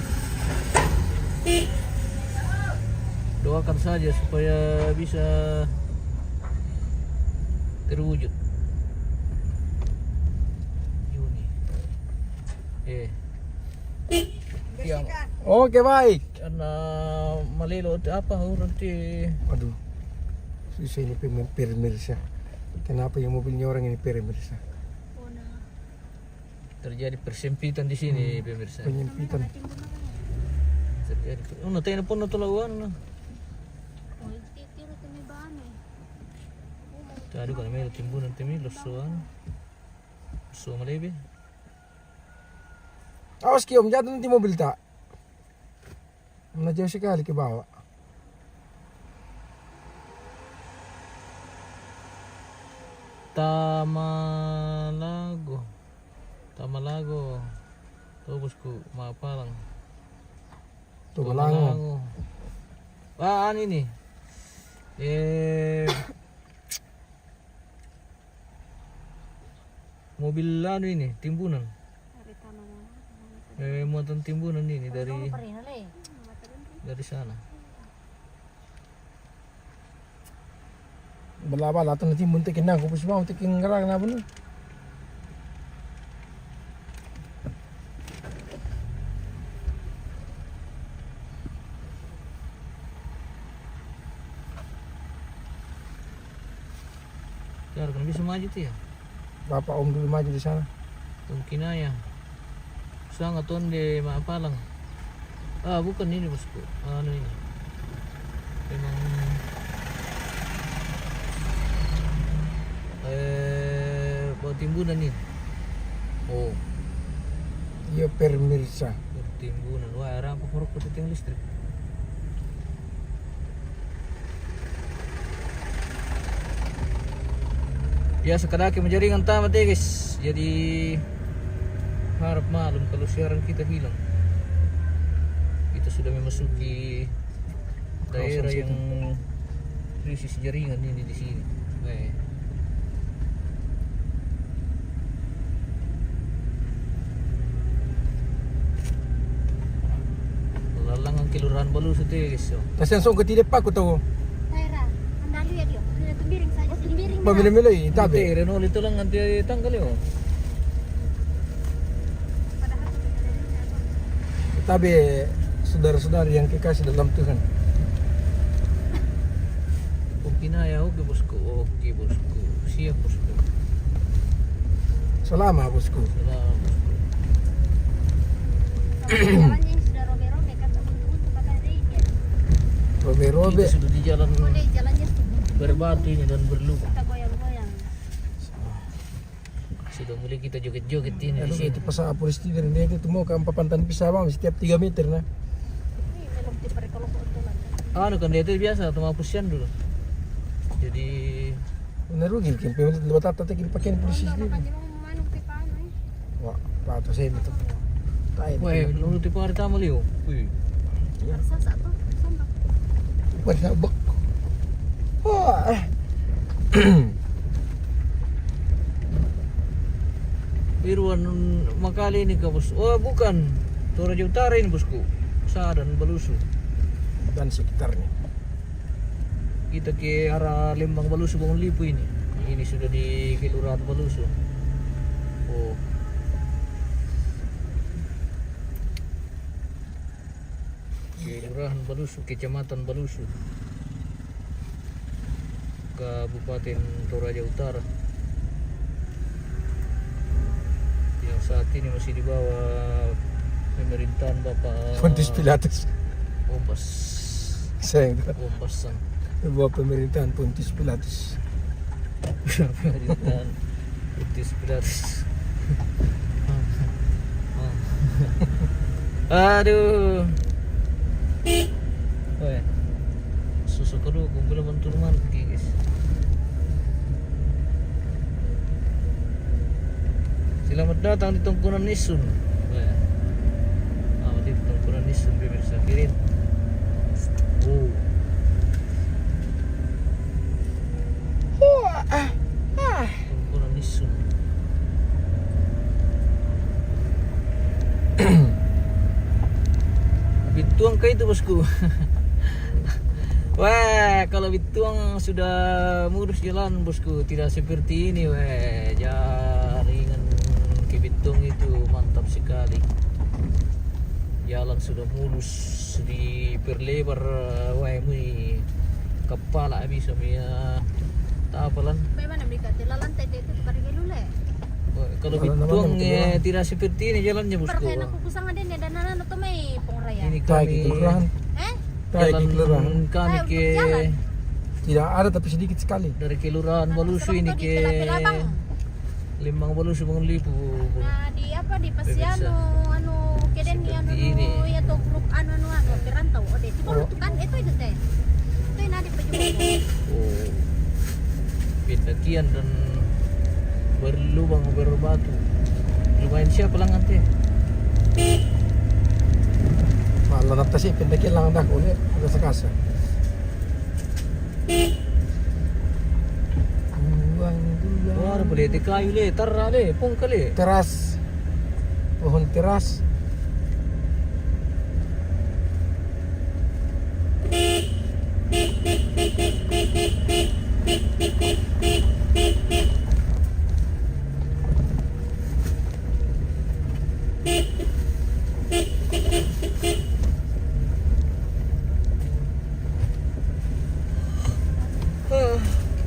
Doakan saja supaya bisa terwujud. Juni. Yang Oke, baik. karena malilo apa nanti Aduh. Susah ini pemirsa. Kenapa yang mobilnya orang ini pemirsa? terjadi persempitan di sini pemirsa. Penyempitan. Terjadi. Oh, nanti pun natulawan na. Oh, titiro to may bane. Tadi kan may timbunan timi losuan. So malebe. Awas Ki Om, jatuh nanti mobil tak? Jauh sekali ke bawah. Tamalago. Tuh bosku, Mapalang. Tumalango. Ah, ini. Mobil anu ini, timbunan. Muatan timbunan ini dari sana. Bala-bala atau nanti muntik kena aku pusma muntik ngerang na bener. Ya, kan bisa maju tuh ya. Bapak Om dulu maju di sana. Mungkin aja. Sangat ton di Mapalang. Ah, bukan ini bosku. Anu ini. Memang buat timbunan ini. Oh, Iya pemirsa. timbunan. Wah, era apa huruf tiang listrik. Ya sekadar menjaringan tamat ya guys. Jadi harap maklum kalau siaran kita hilang. Kita sudah memasuki daerah yang krisis jaringan ini di sini. Lalang ang Kelurahan Balus itu ya guys. Tas yang song ketidip pa ko to. Taira, andalo ya dia. Sudah tumbiring saja, tumbiring. Pamilya-milay, tabi. Renol itu lang nanti tanggal yo. Tabi saudara-saudara yang kekasih dalam Tuhan. Pinaya oke bosku. Oke bosku. Siap bosku. Selama bosku. Selamat bosku. Jalannya yang sudah robe-robe kan untuk kata dia. Robe-robe. Kita sudah di jalan Boleh jalannya berbatu ini dan berlubang. kita goyang-goyang. Sudah mulai kita joget-joget ini di Aduh, sini. itu pas polis tidur dia itu mau ke papantan pisah bang setiap 3 meter nah. Ini belum diperkolok utulan. Anu kan dia itu biasa cuma pusian dulu. Jadi Benar rugi kan pemilik lewat tata tekin pakaian polisi Kalau sendiri. kan mau manuk di paano eh. Wah, pato saya itu. Tai. weh, lu tipe hari tamu liu. Wih. Harus satu sombong. Warna bek. Wah. Irwan Makali ini ke bos. Oh bukan, Toraja Utara ini bosku. Sadan Balusu. Dan sekitarnya. Kita ke arah Lembang Balusu Bangun Lipu ini. Ini sudah di Kelurahan Balusu. Oh. Kelurahan Balusu, Kecamatan Balusu. Kabupaten Toraja Utara. Yang saat ini masih di bawah pemerintahan Bapak Pontius Pilatus. Kompas. Saya itu. Kompasan. Sebuah pemerintahan Pontius Pilatus. Pemerintahan Pontius Pilatus. Aduh. Weh. Susu kedua kumpul bantu rumah guys. Selamat datang di Tongkonan Nisun. Weh. Di Tongkonan Nisun pemirsa kirim. Oh. Tongkonan Nisun. Bituang kayak itu bosku. Wah, kalau Bituang sudah mulus jalan bosku, tidak seperti ini. Wah, jaringan ke Bituang itu mantap sekali. Jalan sudah mulus, diperlebar. Wah, ini kepala bisa ya. Tak apalan. Bagaimana mereka telah lantai itu tukar lule. Kalau Kalau Bituang namanya tidak seperti ini jalannya bosku. Perkaya aku kusang ada nih dan anak itu may pengraya. Ini Tai kami kelurahan. Eh? Tai kelurahan. kami Ayo, ke jalan. Tidak ada tapi sedikit sekali. dari Kelurahan Balusu ini ke Lembang Balusu Bangun Lipu. Nah di apa di Pasiano anu keden ni anu Seperti ini. ya to grup anu perantau ode itu kalau tuh kan itu teh itu yang ada pejuang Oh, pendakian dan berlubang berbatu. Lumayan siapa lang ante? Malah nafta sih pendekin lang dah ulit ada sekasa. Wah, boleh te kayu le, tarra le, pong kali. Teras. Pohon teras.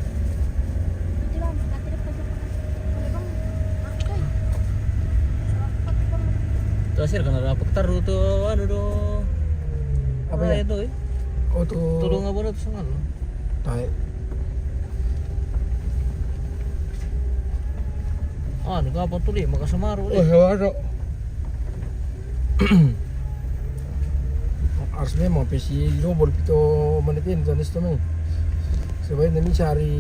itu lah nanti ada pojok boleh bang aku selamat bang Tasir kan ada taruh tuh anu do. Apa Ah, ya? itu? Oh tuh. Tolong abon itu sangat. Tai. Ah, anu apa tuh le, maka samaru Oh, le. ada. Harus memang pesi robot itu menekin dan itu memang. Sebaiknya ini cari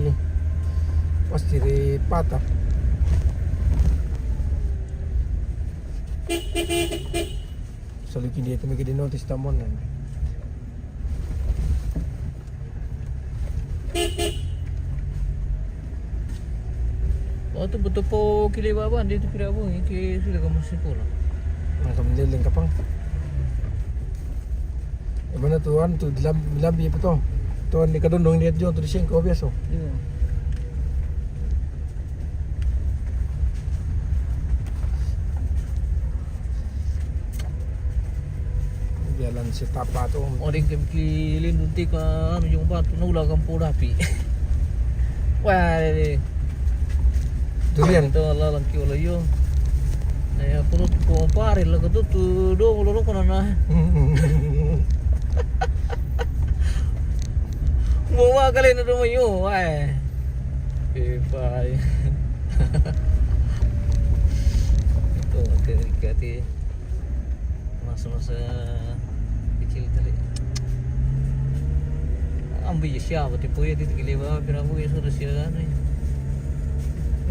pasti di patah. Selalu kini itu mungkin di notis tamon kan. Oh, itu betul po kili baba, dia itu kira abang, iki sudah kamu sekolah. Maka meliling kapang. Mana tuan tu dilambi apa tu? Tuan di kadondong dia jual tu di singko biasa. Iya. Jalan setapa tu. Oh, dia kilin dunti ka anu yung batu nula kampo dapi. Wah, ini. Durian. Ito lalang kiyo layo. Ay purut ko pare la ko tu do loro ko na. kalian udah mau yuk, Bye. Itu hati masa-masa kecil tadi. Ambil siapa tipu ya di Giliwa, piramu ya sudah siapa nih.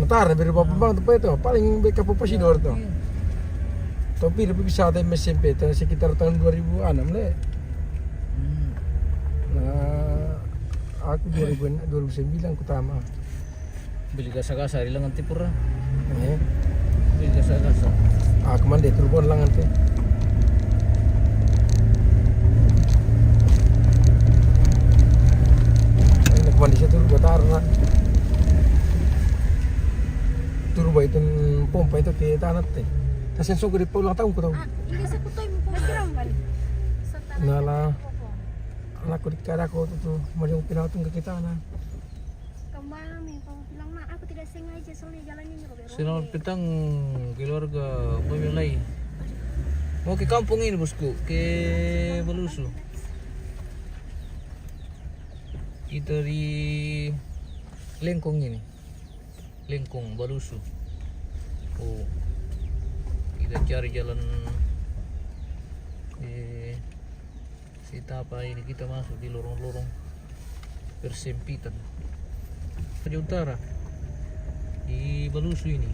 Ntar dari bapak bang tempat itu paling BK Posidor tuh. Tapi lebih bisa ada SMP itu sekitar tahun 2006 le. Nah, aku 2009 utama. Beli gasa-gasa di lengan tipur. Beli Eh, gasa-gasa. aku mandi turbon lang nanti. Ini kemandi situ buat arah. Turbo itu pompa itu ke tanah teh. Tasen suku di ulang tahun ku tahu. Ini sa kutoy mo po. Sa tanang Nala po. anakku di kada ko tuh mau pinatong ke kita na. Kembali kau bilang mak aku tidak sengaja soalnya jalannya nyerobek. Selamat petang keluarga pemilai. Mau ke kampung ini bosku, ke Balusu. Kita di Lengkong ini, Lengkong Balusu. Oh, kita cari jalan Sitapa ini, kita masuk di lorong-lorong persempitan Raja Utara di Balusu ini.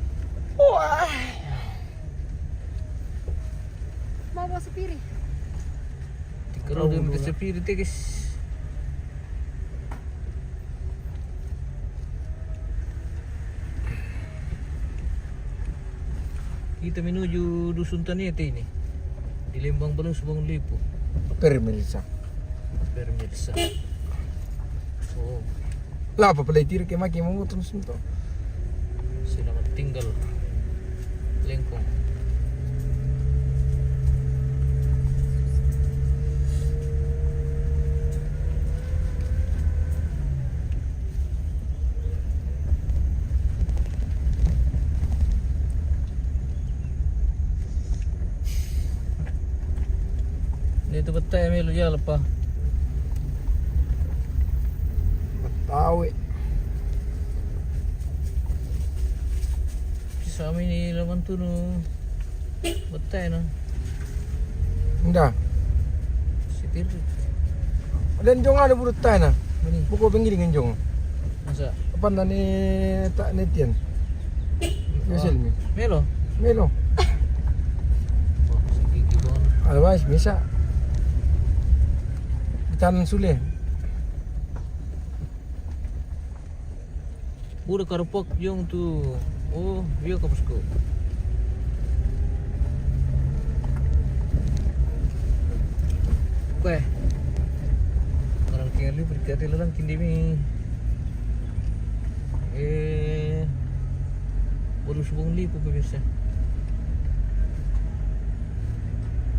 Mau bawa sepiri. Kalau dia minta sepi itu guys. Kita menuju Dusun Taniate ini di Lembang Balusu Bangun Lipo. Pemirsa. Pemirsa. Oh, Lah apa pelai tiri ke maki mau terus itu. selamat tinggal Lengkong. Ini tu betul melu ya lepas. Betawi. Kami ni laman tu no betul no. Enggak. Sitir. Dan jong ada burut tanah. Mani Buku pinggir dengan jong. masa. Apa nani tak netian. Biasa ni. Melo. Melo. Oh, segigi bon. Alwas bisa. Tanan sule. Udah karupok yung tu. Oh, iya ka bosku. Kue. Orang kiri berkati lang kindi mi. Baru subong lipo pemirsa.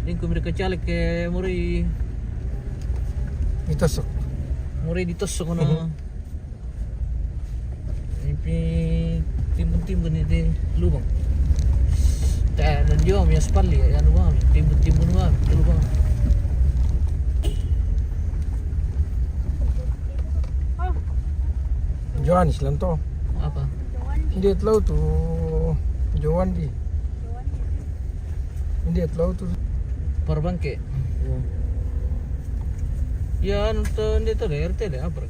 Ini ko mereka caleg ke muri Itu sok. muri ditos ko na. Ini timbun-timbun ini lubang. Dan dia punya spali ya lubang, timbun-timbun lubang, lubang. Johan Islanto. Apa? Dia tahu tu Johan di. Dia tahu tu. Parbangke. Ya, nonton dia tu RT deh apa?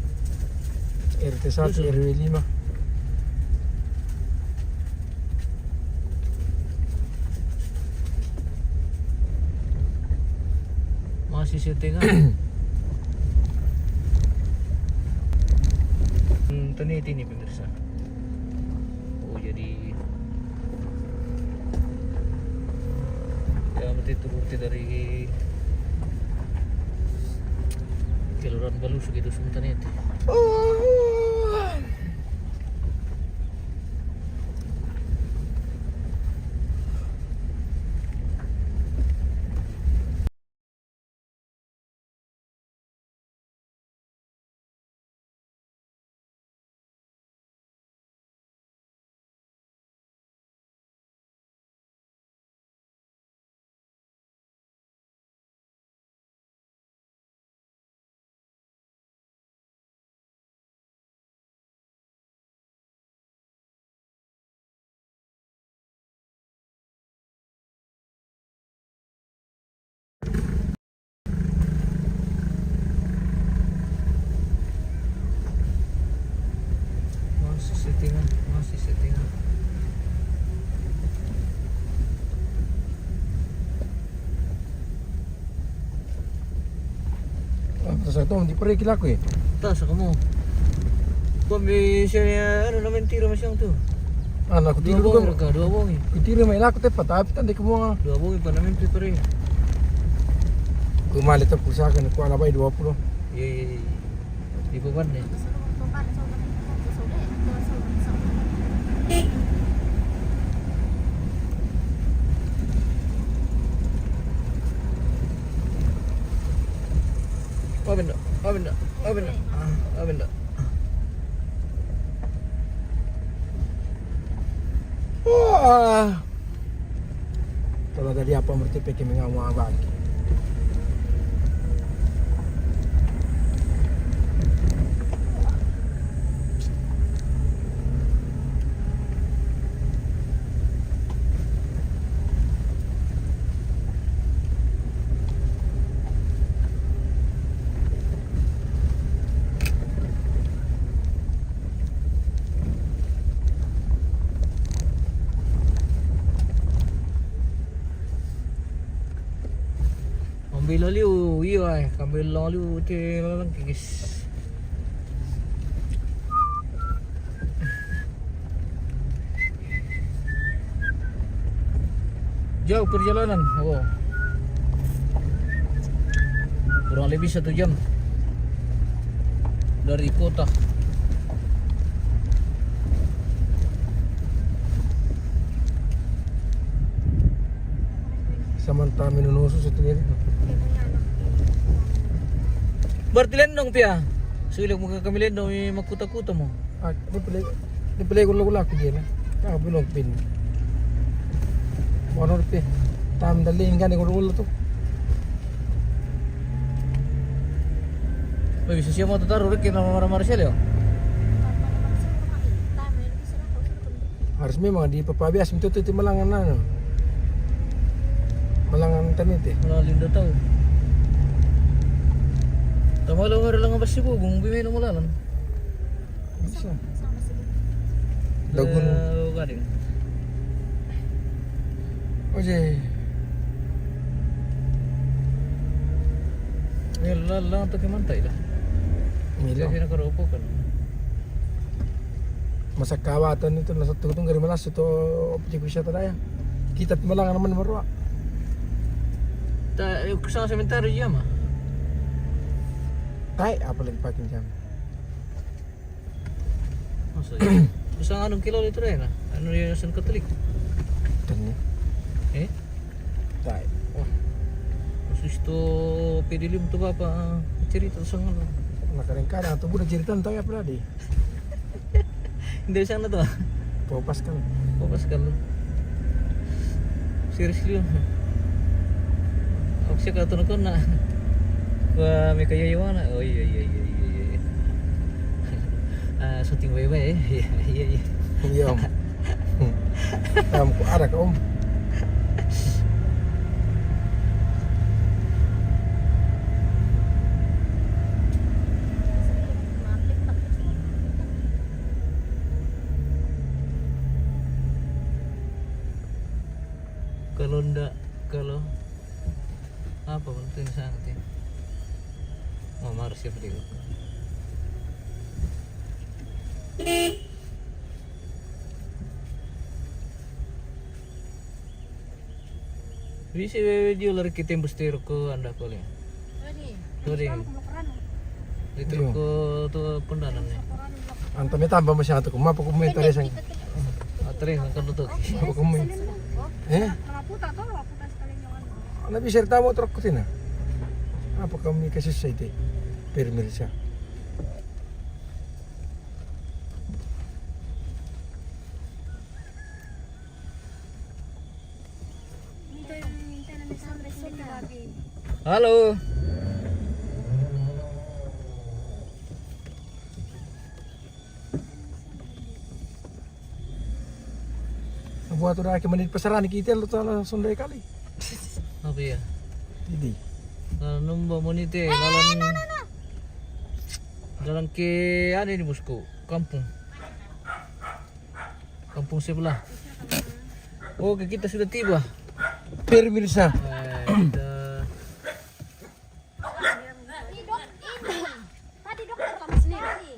RT 1 RW 5. Masih setengah. Tani ini pemirsa. Oh jadi ya berarti turun dari Kelurahan Balusu gitu sebentar itu. settingan, masih settingan. Terus itu di pergi laku ya. Tas kamu. Kau misalnya ano naman tira masyang tu. Aku Dua tidur bongi kan. ka, dua bongi. Itira may laku tepat tapi tadi kamu Dua bongi pa namin prepare. kemalit aku usahakan aku ala bay 20. Iya. Di beban nih. Benda. Wah. Kalau tadi apa merti peke mengamu abang. Ambil liu, iya ambil liu te lang guys. Jauh perjalanan, oh. Kurang lebih 1 jam dari kota. Samantha minunusus itu ya. Berarti lendong pia. Sulit mo kami lendong makuta-kuta mo. Di pelay ko laku dia lah. Ah belum pin. Mono pe. Tam dalin kan ko ulo to. May bisa siya mo taruh rin kina Marcel yo. Harus memang di papabias itu malangan ano. Malangan tanit eh. Malalim daw tao. Tama lang nga lang ang basibo, kung bimeno mo lalan. Bisa. Lagun. Galing. Oye. Lang ito kimantay lah. Mila. Kasi nakaropo ka. Masa kawatan itu nasa tugtong gari malas itu objek wisata daya. Kita malangan naman marwa. Yung kasama sementaryo diya ma. Tai apa lagi pakin jam. Masa isang anong kilo dito rin ah? Ano yung San Katolik? Tanya. Eh? Tai. Masus ito pedilim to ba pa cerita sa ano? Nakarengkana atau budak cerita tahu apa tadi. Hindi sana to. Popas kan. Pascal. Seriously yun. Ako siya katunog ko na. Wah, may kayayawan na. Oh, iya. Syuting bye-bye eh. Iya. Iya om. Kamu kok ada ke om? Kalau apa penting sangat ya. Harus siap dulu. Bisa video lari kita bustero ko anda ko lang. Sorry. Dito ko to pundanan ni. Antame tambah masyado ko. Mapa komentar sang. Atri ang kanutok. Mapa komentar. Ano biserta mo truk ko tina? Apa kami kasi sa ite? Permil siya. Halo. Buat udah kemenit pasaran kita lo tahu Sunday kali. Apa ya? Jadi. Numba mo nite, dalam ke ano ni Musko, kampung. kampung sebelah. Oke, kita sudah tiba. Pemirsa. Kita Tadi dokter kamu sendiri.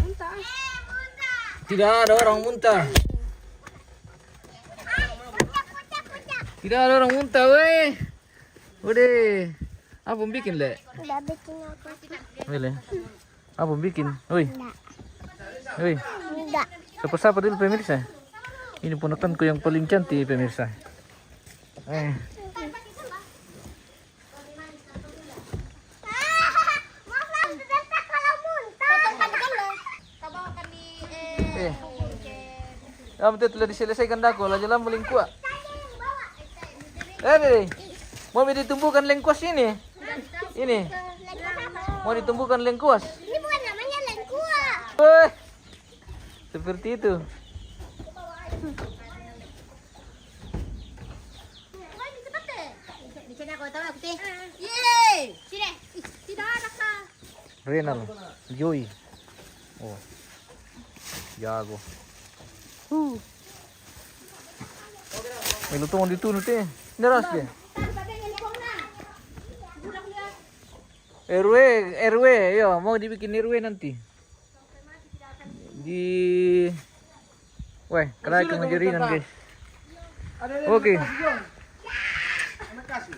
Muntah. tidak ada orang muntah. Tidak ada orang muntah, weh. Udah. Apa yang bikin, Le? Udah bikin aku. Weh, Le. Apa yang bikin? Woi. Woi. Enggak. Sapa-sapa dulu pemirsa. Ini ponakanku yang paling cantik pemirsa. Ya betul telah diselesaikan dako, lah jalan melingkuah. Nih, mau ditumbuhkan lengkuas ini. Ini, mau ditumbuhkan lengkuas. Ini bukan namanya lengkuas. Woi, seperti itu. Di sini aku tahu aku teh. Yeay. Sini. Tidak ada kah? Renal, Joy. Oh, jago. May lutong dito teh. Neras dia. RW, yo, mau dibikin RW nanti. Weh, kena kemajurinan guys. Oke. Terima kasih.